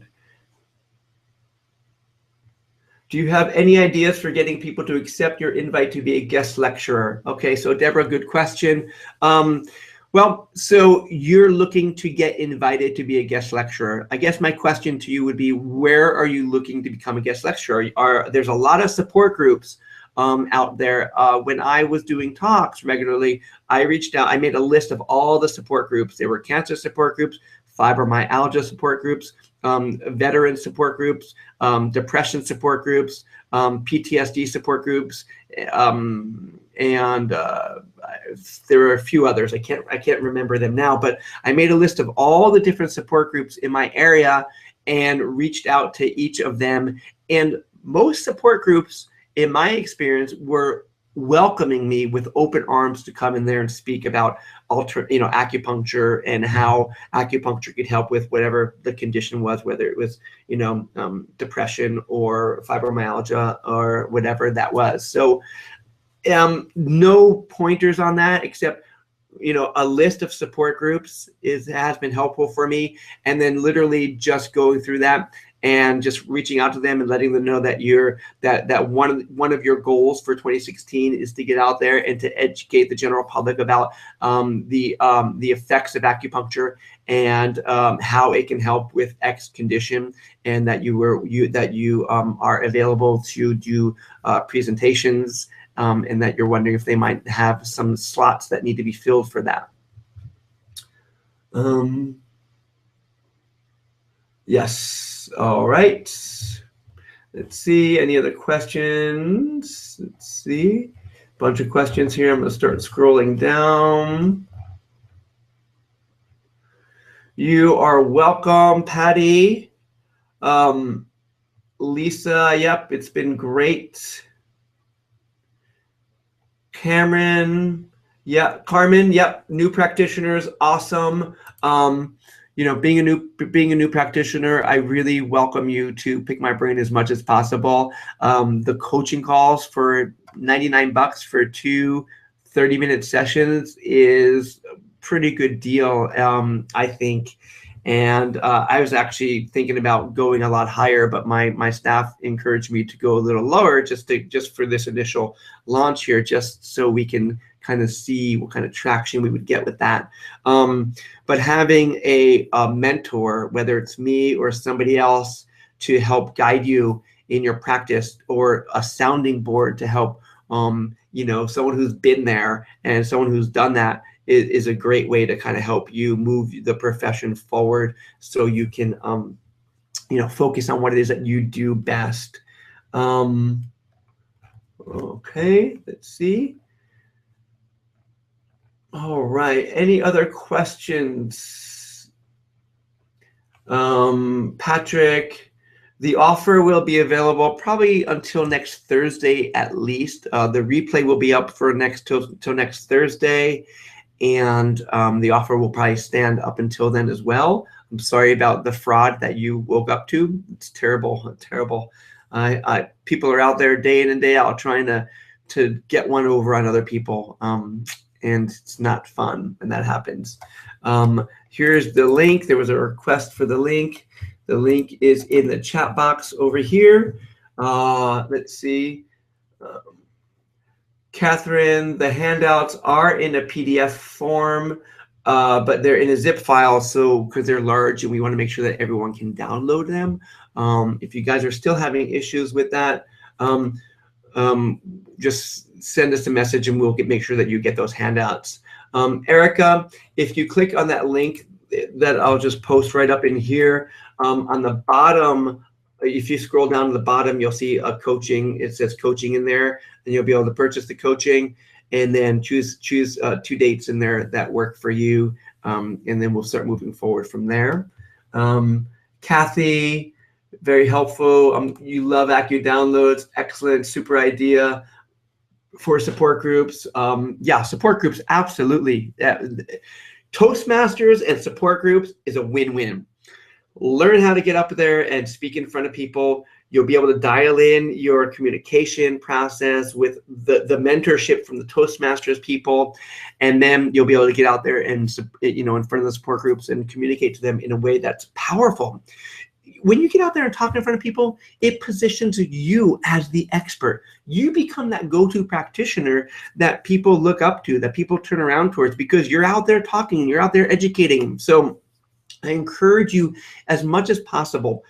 Do you have any ideas for getting people to accept your invite to be a guest lecturer? Okay, so Deborah, good question. Well, so you're looking to get invited to be a guest lecturer. I guess my question to you would be, where are you looking to become a guest lecturer? There's a lot of support groups out there. When I was doing talks regularly, I reached out, I made a list of all the support groups. There were cancer support groups, fibromyalgia support groups, veteran support groups, depression support groups, PTSD support groups, and there were a few others. I can't remember them now, but I made a list of all the different support groups in my area and reached out to each of them. And most support groups, in my experience, were welcoming me with open arms to come in there and speak about acupuncture and how acupuncture could help with whatever the condition was, whether it was depression or fibromyalgia or whatever that was. So no pointers on that, except a list of support groups has been helpful for me, and then literally just going through that and just reaching out to them and letting them know that that one of your goals for 2016 is to get out there and to educate the general public about the effects of acupuncture and how it can help with X condition, and that you are available to do presentations, and that you're wondering if they might have some slots that need to be filled for that. Yes. All right. Let's see. Any other questions? Let's see. Bunch of questions here. I'm going to start scrolling down. You are welcome, Patty. Lisa, yep, it's been great. Cameron, yeah, Carmen, yep, new practitioners, awesome. You know, being a new practitioner, I really welcome you to pick my brain as much as possible. The coaching calls for $99 for two 30-minute sessions is a pretty good deal, I think. And I was actually thinking about going a lot higher, but my staff encouraged me to go a little lower just for this initial launch here, just so we can kind of see what kind of traction we would get with that. But having a mentor, whether it's me or somebody else, to help guide you in your practice, or a sounding board to help, you know, someone who's been there and someone who's done that, is a great way to kind of help you move the profession forward, so you can, you know, focus on what it is that you do best. Okay, let's see. All right, any other questions? Patrick, the offer will be available probably until next Thursday at least. The replay will be up for till next Thursday, and the offer will probably stand up until then as well. I'm sorry about the fraud that you woke up to. It's terrible, terrible. People are out there day in and day out trying to get one over on other people, and it's not fun when that happens. Here's the link. There was a request for the link. The link is in the chat box over here. Let's see. Catherine, the handouts are in a PDF form, but they're in a zip file, so because they're large and we want to make sure that everyone can download them. If you guys are still having issues with that, just send us a message and we'll make sure that you get those handouts. Erica, if you click on that link that I'll just post right up in here, on the bottom, if you scroll down to the bottom, you'll see a coaching. It says coaching in there, and you'll be able to purchase the coaching, and then choose 2 dates in there that work for you, and then we'll start moving forward from there. Kathy, very helpful. You love AcuDownloads, excellent, super idea for support groups. Yeah, support groups, absolutely. Toastmasters and support groups is a win-win. Learn how to get up there and speak in front of people. You'll be able to dial in your communication process with the mentorship from the Toastmasters people, and then you'll be able to get out there and, you know, in front of the support groups and communicate to them in a way that's powerful. When you get out there and talk in front of people, it positions you as the expert. You become that go-to practitioner that people look up to, that people turn around towards, because you're out there talking, you're out there educating. So I encourage you as much as possible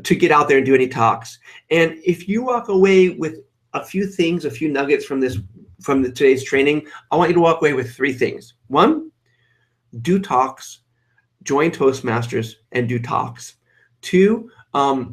to get out there and do any talks. And if you walk away with a few things, a few nuggets from today's training, I want you to walk away with 3 things. 1, do talks, join Toastmasters and do talks. 2,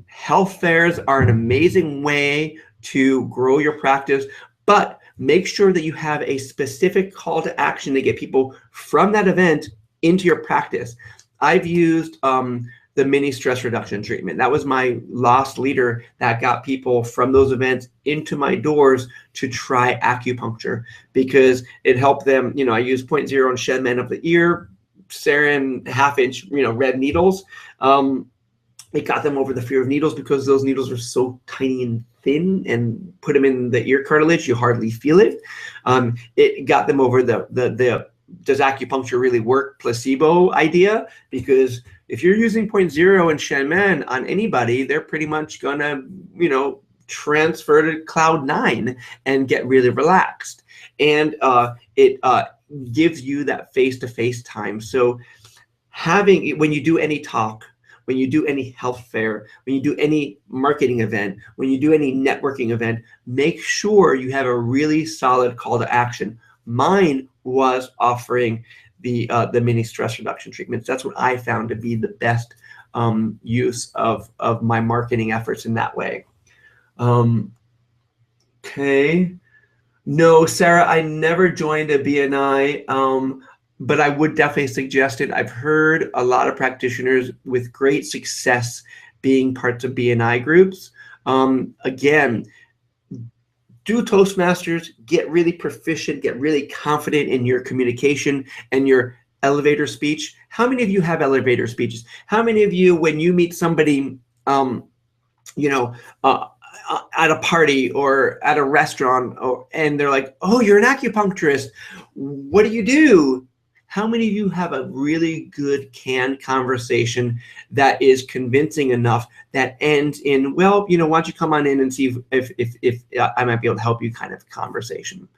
health fairs are an amazing way to grow your practice, but make sure that you have a specific call to action to get people from that event into your practice. I've used the mini stress reduction treatment. That was my lost leader that got people from those events into my doors to try acupuncture, because it helped them. You know, I used 0.0 and shed men of the ear, sarin 1/2 inch, you know, red needles. It got them over the fear of needles, because those needles are so tiny and thin, and put them in the ear cartilage, you hardly feel it. It got them over the does acupuncture really work placebo idea, because if you're using 0.0 and Shen Men on anybody, they're pretty much gonna, you know, transfer to cloud 9 and get really relaxed. And it gives you that face-to-face time. So when you do any talk, when you do any health fair, when you do any marketing event, when you do any networking event, make sure you have a really solid call to action. Mine was offering the mini stress reduction treatments. That's what I found to be the best use of my marketing efforts in that way. Okay. No, Sarah, I never joined a BNI. but I would definitely suggest it. I've heard a lot of practitioners with great success being parts of BNI groups. Again, do Toastmasters, get really proficient, get really confident in your communication and your elevator speech. How many of you have elevator speeches? How many of you, when you meet somebody, you know, at a party or at a restaurant, and they're like, "Oh, you're an acupuncturist. What do you do?" How many of you have a really good canned conversation that is convincing enough that ends in, "Well, why don't you come on in and see if I might be able to help you," kind of conversation?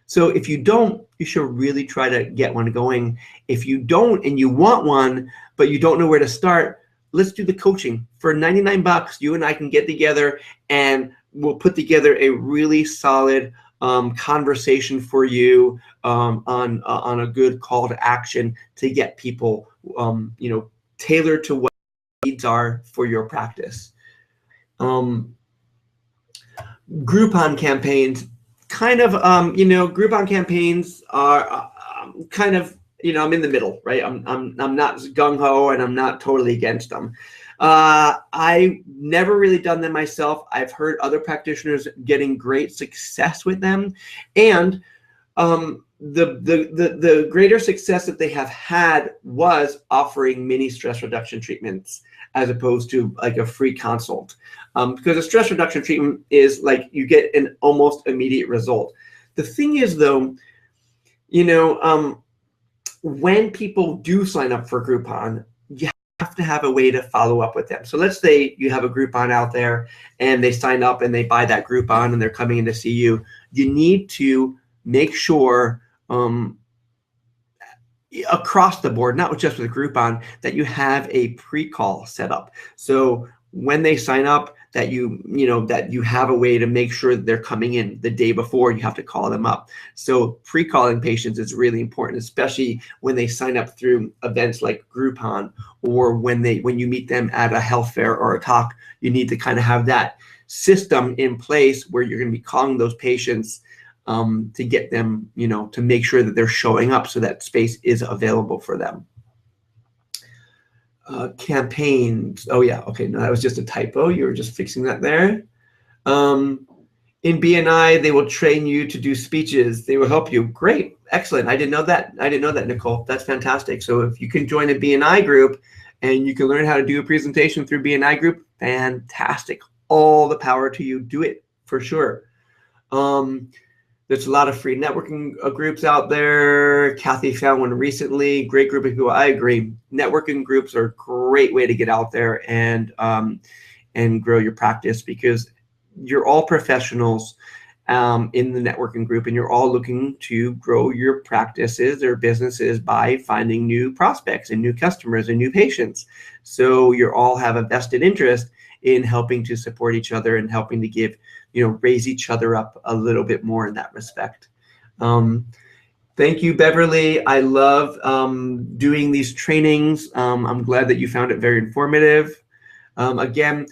So if you don't, you should really try to get one going. If you don't and you want one, but you don't know where to start, let's do the coaching. For 99 bucks, you and I can get together and we'll put together a really solid conversation for you on a good call to action to get people, tailored to what needs are for your practice. Groupon campaigns, Groupon campaigns are kind of, I'm in the middle, right? I'm not gung-ho and I'm not totally against them. I never really done them myself. I've heard other practitioners getting great success with them, and the greater success that they have had was offering mini stress reduction treatments as opposed to like a free consult. Because a stress reduction treatment is like you get an almost immediate result. The thing is, though, when people do sign up for Groupon, you have to have a way to follow up with them. So let's say you have a Groupon out there and they sign up and they buy that Groupon and they're coming in to see you. You need to make sure across the board, not just with Groupon, that you have a pre-call set up. So when they sign up, that you have a way to make sure that they're coming in the day before. You have to call them up. So pre-calling patients is really important, especially when they sign up through events like Groupon, or when you meet them at a health fair or a talk. You need to kind of have that system in place where you're going to be calling those patients to get them, to make sure that they're showing up so that space is available for them. Campaigns. Oh yeah, okay, no, that was just a typo. You were just fixing that there. In BNI, they will train you to do speeches. They will help you. Great, excellent. I didn't know that. Nicole. That's fantastic. So if you can join a BNI group and you can learn how to do a presentation through BNI group, fantastic. All the power to you. Do it for sure. There's a lot of free networking groups out there. Kathy found one recently. Great group of people. I agree. Networking groups are a great way to get out there and grow your practice, because you're all professionals in the networking group, and you're all looking to grow your practices or businesses by finding new prospects and new customers and new patients. So you all have a vested interest in helping to support each other and helping to give, raise each other up a little bit more in that respect. Thank you, Beverly. I love doing these trainings. I'm glad that you found it very informative. Again,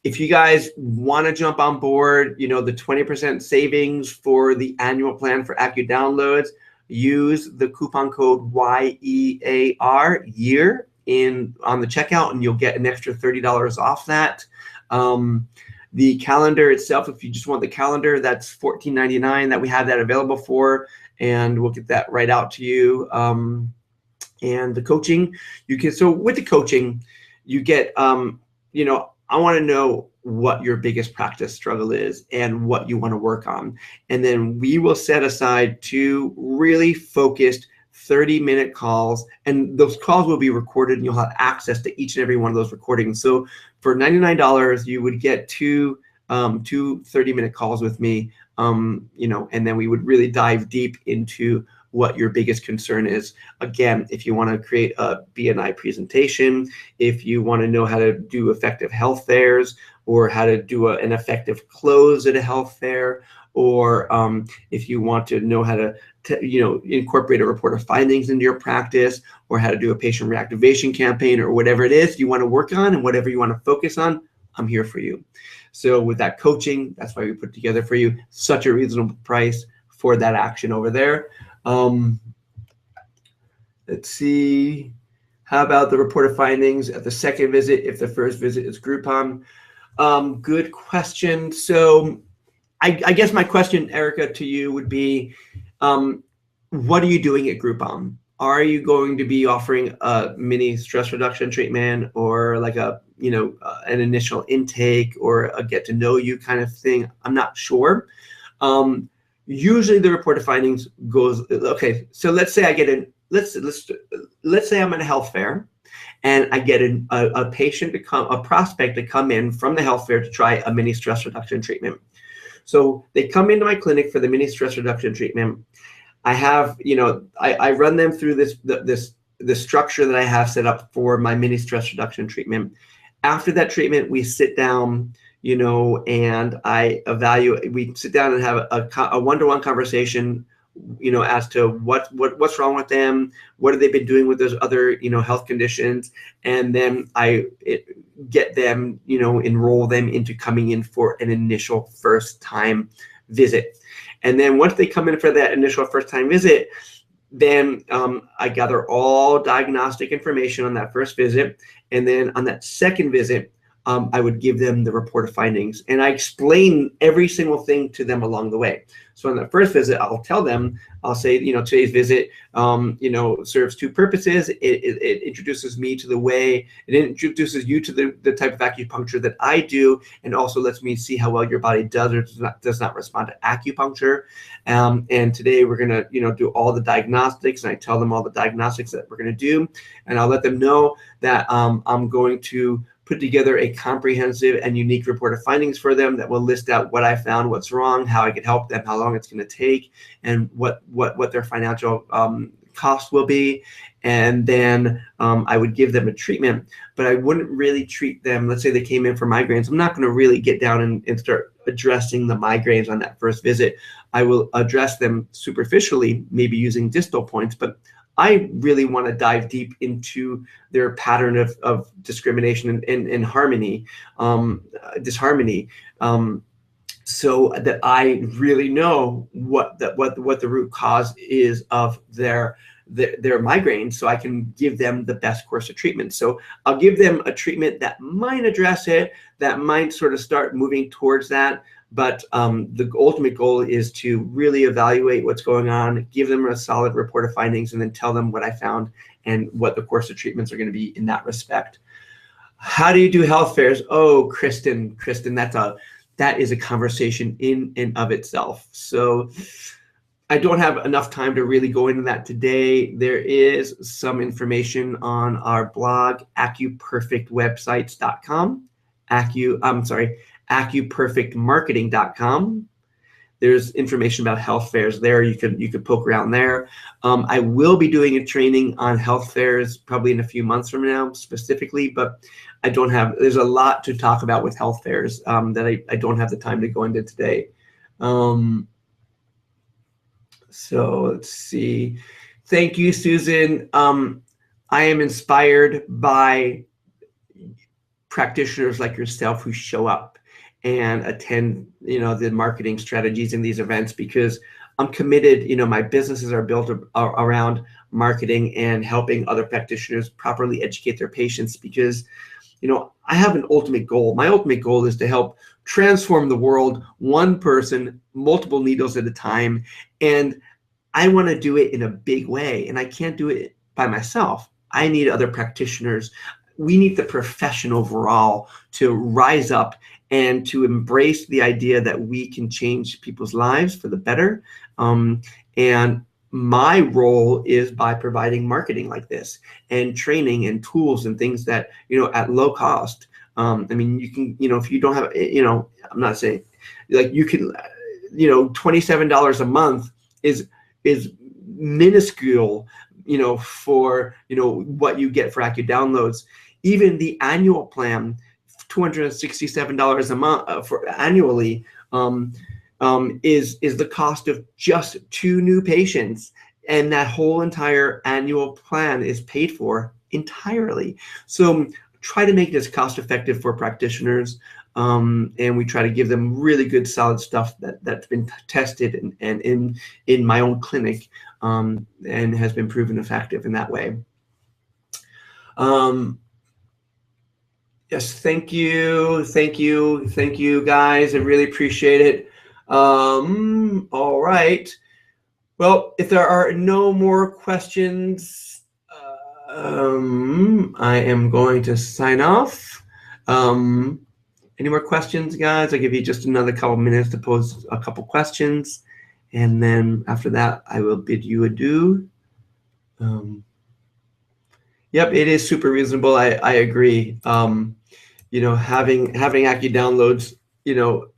if you guys want to jump on board, the 20% savings for the annual plan for AcuDownloads, use the coupon code YEAR, year, on the checkout, and you'll get an extra $30 off that. The calendar itself, if you just want the calendar, that's $14.99 that we have that available for, and we'll get that right out to you. And the coaching, so with the coaching, you get, I want to know what your biggest practice struggle is and what you want to work on. And then we will set aside 2 really focused 30-minute calls, and those calls will be recorded, and you'll have access to each and every one of those recordings. So for $99, you would get two 30-minute calls with me, and then we would really dive deep into what your biggest concern is. Again, if you want to create a BNI presentation, if you want to know how to do effective health fairs, or how to do an effective close at a health fair, or if you want to know how to incorporate a report of findings into your practice, or how to do a patient reactivation campaign, or whatever it is you want to work on and whatever you want to focus on, I'm here for you. So with that coaching, that's why we put together for you such a reasonable price for that action over there. Let's see. How about the reported findings at the second visit if the first visit is Groupon? Good question. So I guess my question, Erica, to you would be, what are you doing at Groupon? Are you going to be offering a mini stress reduction treatment, or like an initial intake, or a get to know you kind of thing? I'm not sure. Usually the reported findings goes, okay, so let's say I get in, let's say I'm at a health fair and I get a patient to come, a prospect to come in from the health fair to try a mini stress reduction treatment. So they come into my clinic for the mini stress reduction treatment. I have, I run them through the structure that I have set up for my mini stress reduction treatment. After that treatment, we sit down, and I evaluate. We sit down and have a one-to-one conversation, as to what's wrong with them, what have they been doing with those other, health conditions, and then I get them, enroll them into coming in for an initial first-time visit. And then once they come in for that initial first-time visit, then I gather all diagnostic information on that first visit. And then on that second visit, I would give them the reported findings. And I explain every single thing to them along the way. So on the first visit, I'll tell them, I'll say, today's visit, serves two purposes. It introduces me to the way, it introduces you to the type of acupuncture that I do, and also lets me see how well your body does or does not respond to acupuncture. And today we're going to, do all the diagnostics, and I tell them all the diagnostics that we're going to do. And I'll let them know that I'm going to put together a comprehensive and unique report of findings for them that will list out what I found, what's wrong, how I could help them, how long it's going to take, and what their financial cost will be. And then I would give them a treatment, but I wouldn't really treat them. Let's say they came in for migraines. I'm not going to really get down and start addressing the migraines on that first visit. I will address them superficially, maybe using distal points, but I really want to dive deep into their pattern of discrimination and harmony, disharmony, so that I really know what the root cause is of their migraine, so I can give them the best course of treatment. So I'll give them a treatment that might address it, that might sort of start moving towards that. But the ultimate goal is to really evaluate what's going on, give them a solid report of findings, and then tell them what I found and what the course of treatments are going to be in that respect. How do you do health fairs? Oh, Kristen, that is a conversation in and of itself. So I don't have enough time to really go into that today. There is some information on our blog, acuperfectwebsites.com. acuperfectmarketing.com. There's information about health fairs there. You could poke around there. I will be doing a training on health fairs probably in a few months from now specifically, but there's a lot to talk about with health fairs that I don't have the time to go into today. So let's see. Thank you, Susan. I am inspired by practitioners like yourself who show up and attend, the marketing strategies in these events, because I'm committed. My businesses are built around marketing and helping other practitioners properly educate their patients, because, I have an ultimate goal. My ultimate goal is to help transform the world, one person, multiple needles at a time. And I want to do it in a big way. And I can't do it by myself. I need other practitioners. We need the profession overall to rise up and to embrace the idea that we can change people's lives for the better. And my role is by providing marketing like this and training and tools and things that, at low cost. You can, if you don't have, I'm not saying like you can, $27 a month is minuscule, for, what you get for AcuDownloads. Even the annual plan, $267 a month for annually, is the cost of just 2 new patients, and that whole entire annual plan is paid for entirely. So try to make this cost effective for practitioners. and we try to give them really good, solid stuff that's been tested and in my own clinic, and has been proven effective in that way. Yes, thank you, guys. I really appreciate it. All right. Well, if there are no more questions, I am going to sign off. Any more questions, guys? I'll give you just another couple minutes to pose a couple questions, and then after that, I will bid you adieu. Yep, it is super reasonable. I agree. You know, having Acu downloads, you know,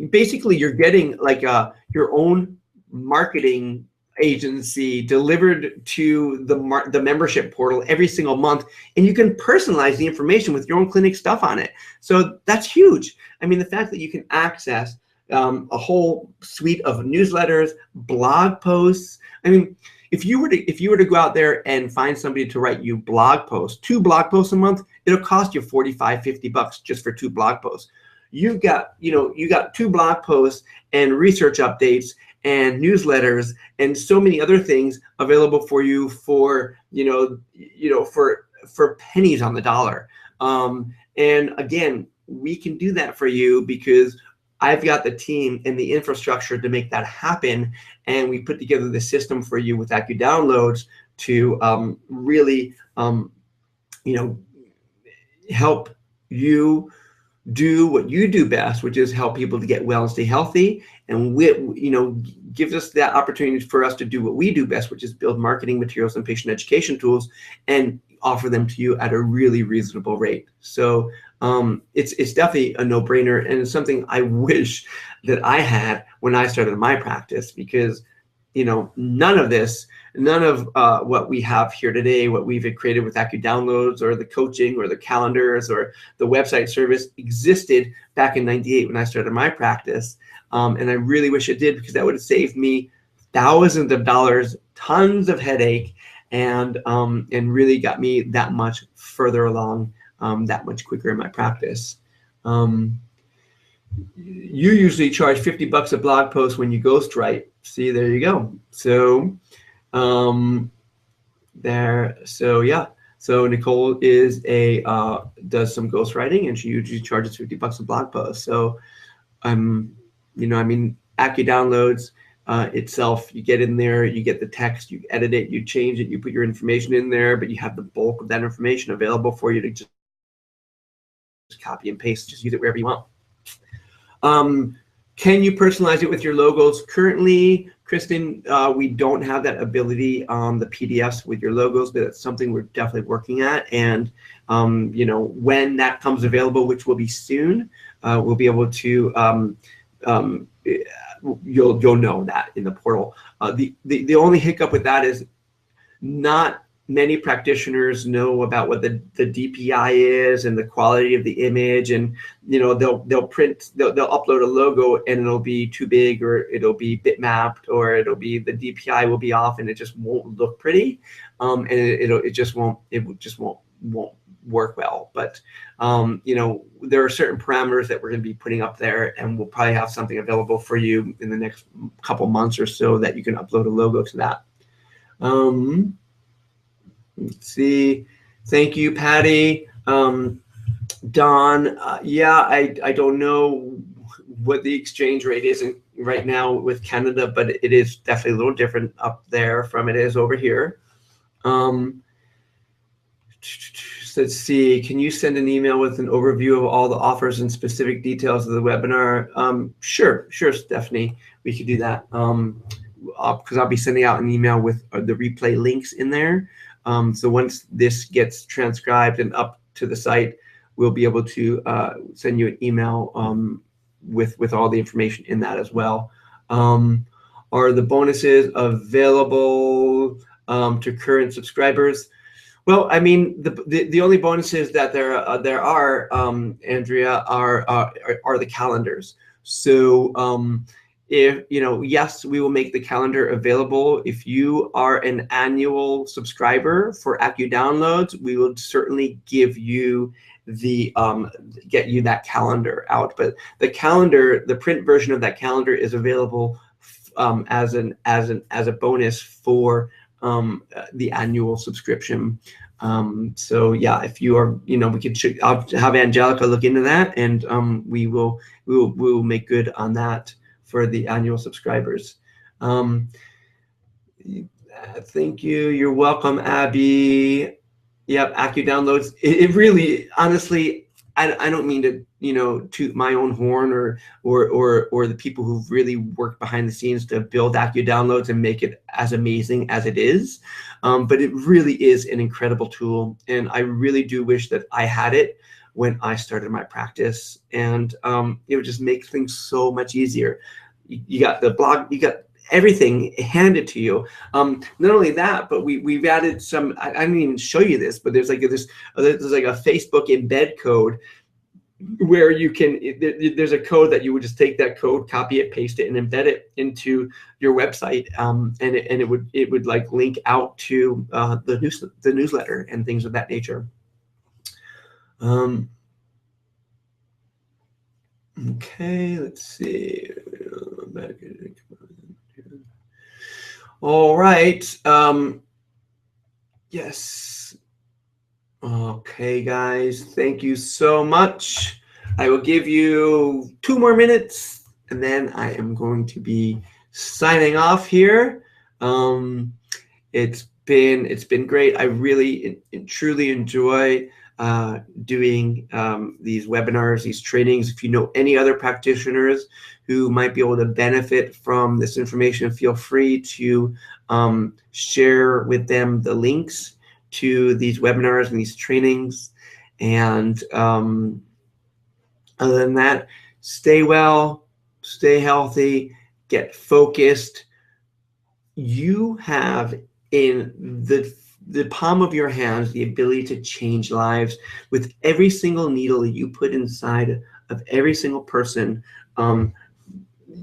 basically you're getting like your own marketing agency delivered to the membership portal every single month, and you can personalize the information with your own clinic stuff on it. So that's huge. I mean, the fact that you can access a whole suite of newsletters, blog posts. I mean, if you were to go out there and find somebody to write you blog posts, 2 blog posts a month, it'll cost you $45-50 just for 2 blog posts. You got 2 blog posts and research updates and newsletters and so many other things available for you for for pennies on the dollar. And again, we can do that for you because I've got the team and the infrastructure to make that happen, and we put together the system for you with Acu Downloads to really help you do what you do best, which is help people to get well and stay healthy, and gives us that opportunity for us to do what we do best, which is build marketing materials and patient education tools and offer them to you at a really reasonable rate. So it's definitely a no-brainer, and it's something I wish that I had when I started my practice, because none of what we have here today, what we've created with Acu Downloads or the coaching or the calendars or the website service existed back in '98 when I started my practice. And I really wish it did, because that would have saved me thousands of dollars, tons of headache, and really got me that much further along, that much quicker in my practice. You usually charge $50 a blog post when you ghostwrite. See, there you go. So yeah. So Nicole is does some ghostwriting, and she usually charges $50 a blog post. So Acu Downloads itself, you get in there, you get the text, you edit it, you change it, you put your information in there, but you have the bulk of that information available for you to just copy and paste, just use it wherever you want. Can you personalize it with your logos? Currently, Kristen, we don't have that ability on the PDFs with your logos, but it's something we're definitely working at. And when that comes available, which will be soon, we'll be able to you'll know that in the portal. The only hiccup with that is not many practitioners know about what the DPI is and the quality of the image, and they'll upload a logo and it'll be too big, or it'll be bitmapped, or it'll be the DPI will be off and it just won't look pretty, and it just won't work well. But there are certain parameters that we're going to be putting up there, and we'll probably have something available for you in the next couple months or so that you can upload a logo to that. Let's see. Thank you, Patty. Don, yeah, I don't know what the exchange rate is right now with Canada, but it is definitely a little different up there from it is over here. Let's see. Can you send an email with an overview of all the offers and specific details of the webinar? Sure, Stephanie. We could do that. Because I'll be sending out an email with the replay links in there. So once this gets transcribed and up to the site, we'll be able to send you an email with all the information in that as well. Are the bonuses available to current subscribers? Well, I mean, the only bonuses that there are, Andrea, are the calendars. So if yes, we will make the calendar available. If you are an annual subscriber for AcuDownloads, we will certainly give you the get you that calendar out. But the calendar, the print version of that calendar, is available as a bonus for the annual subscription. So yeah, if you are, I'll have Angelica look into that, and we will make good on that for the annual subscribers. Thank you. You're welcome, Abby. Yep, AcuDownloads. It really, honestly, I don't mean to, toot my own horn or the people who've really worked behind the scenes to build AcuDownloads and make it as amazing as it is. But it really is an incredible tool, and I really do wish that I had it when I started my practice, and it would just make things so much easier. You got the blog, you got everything handed to you. Not only that, but we've added some. I didn't even show you this, but there's like a Facebook embed code where you can. There's a code that you would just take that code, copy it, paste it, and embed it into your website, and it would like link out to the newsletter and things of that nature. Okay, let's see. All right. Yes. Okay, guys. Thank you so much. I will give you 2 more minutes, and then I am going to be signing off here. It's been great. I really truly enjoy doing these webinars, these trainings. If you know any other practitioners who might be able to benefit from this information, feel free to share with them the links to these webinars and these trainings. And other than that, stay well, stay healthy, get focused. You have in the palm of your hands the ability to change lives. With every single needle that you put inside of every single person,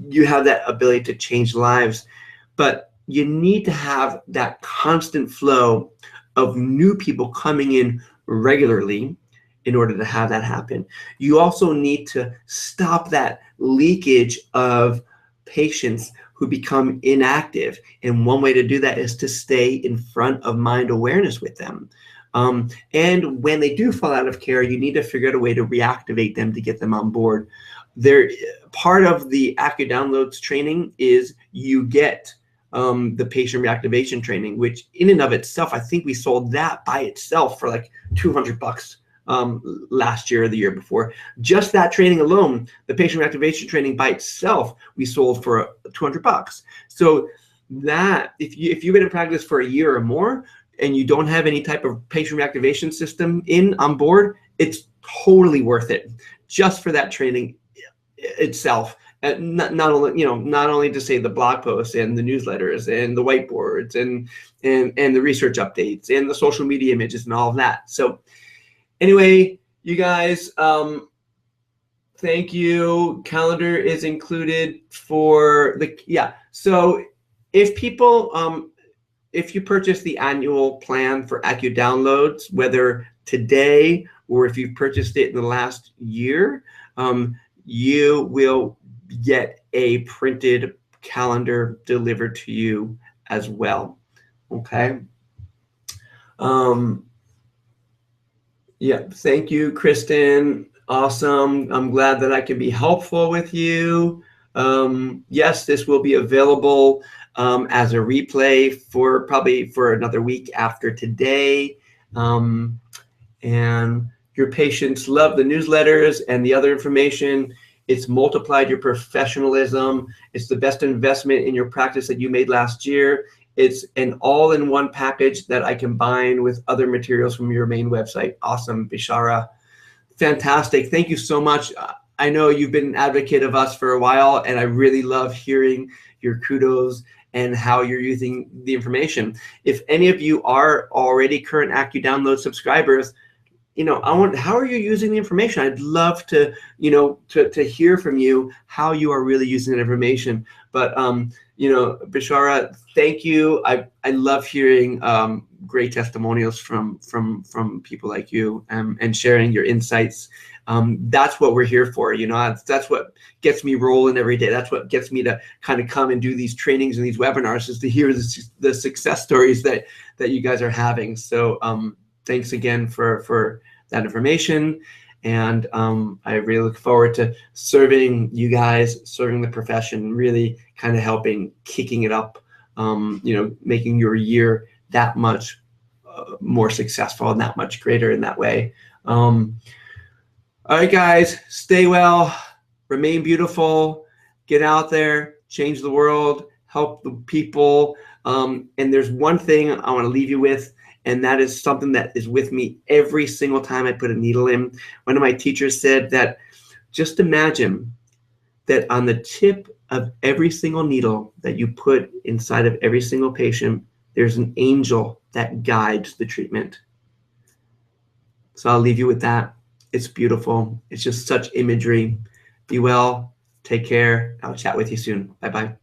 you have that ability to change lives. But you need to have that constant flow of new people coming in regularly in order to have that happen. You also need to stop that leakage of patients who become inactive. And one way to do that is to stay in front of mind awareness with them. And when they do fall out of care, you need to figure out a way to reactivate them to get them on board. Part of the AcuDownloads training is you get the patient reactivation training, which in and of itself, I think we sold that by itself for like $200 last year or the year before. Just that training alone, the patient reactivation training by itself, we sold for $200. So that if you've been in practice for a year or more and you don't have any type of patient reactivation system on board, it's totally worth it just for that training itself. Not only to say the blog posts and the newsletters and the whiteboards and the research updates and the social media images and all of that. So anyway, you guys, thank you. Calendar is included for so if people if you purchase the annual plan for AcuDownloads, whether today or if you've purchased it in the last year, you will get a printed calendar delivered to you as well. Okay. Yeah, thank you, Kristen. Awesome. I'm glad that I can be helpful with you. Yes, this will be available as a replay probably for another week after today. And your patients love the newsletters and the other information. It's multiplied your professionalism. It's the best investment in your practice that you made last year. It's an all-in-one package that I combine with other materials from your main website. Awesome, Bishara. Fantastic. Thank you so much. I know you've been an advocate of us for a while, and I really love hearing your kudos and how you're using the information. If any of you are already current AcuDownload subscribers, how are you using the information? I'd love to, to hear from you how you are really using that information. But, Bishara, thank you. I love hearing great testimonials from people like you, and sharing your insights. That's what we're here for. That's what gets me rolling every day. That's what gets me to kind of come and do these trainings and these webinars, is to hear the success stories that you guys are having. So thanks again for that information. And I really look forward to serving you guys, serving the profession, really kind of helping, kicking it up, making your year that much more successful and that much greater in that way. All right, guys, stay well, remain beautiful, get out there, change the world, help the people. And there's one thing I want to leave you with, and that is something that is with me every single time I put a needle in. One of my teachers said that just imagine that on the tip of every single needle that you put inside of every single patient, there's an angel that guides the treatment. So I'll leave you with that. It's beautiful. It's just such imagery. Be well. Take care. I'll chat with you soon. Bye-bye.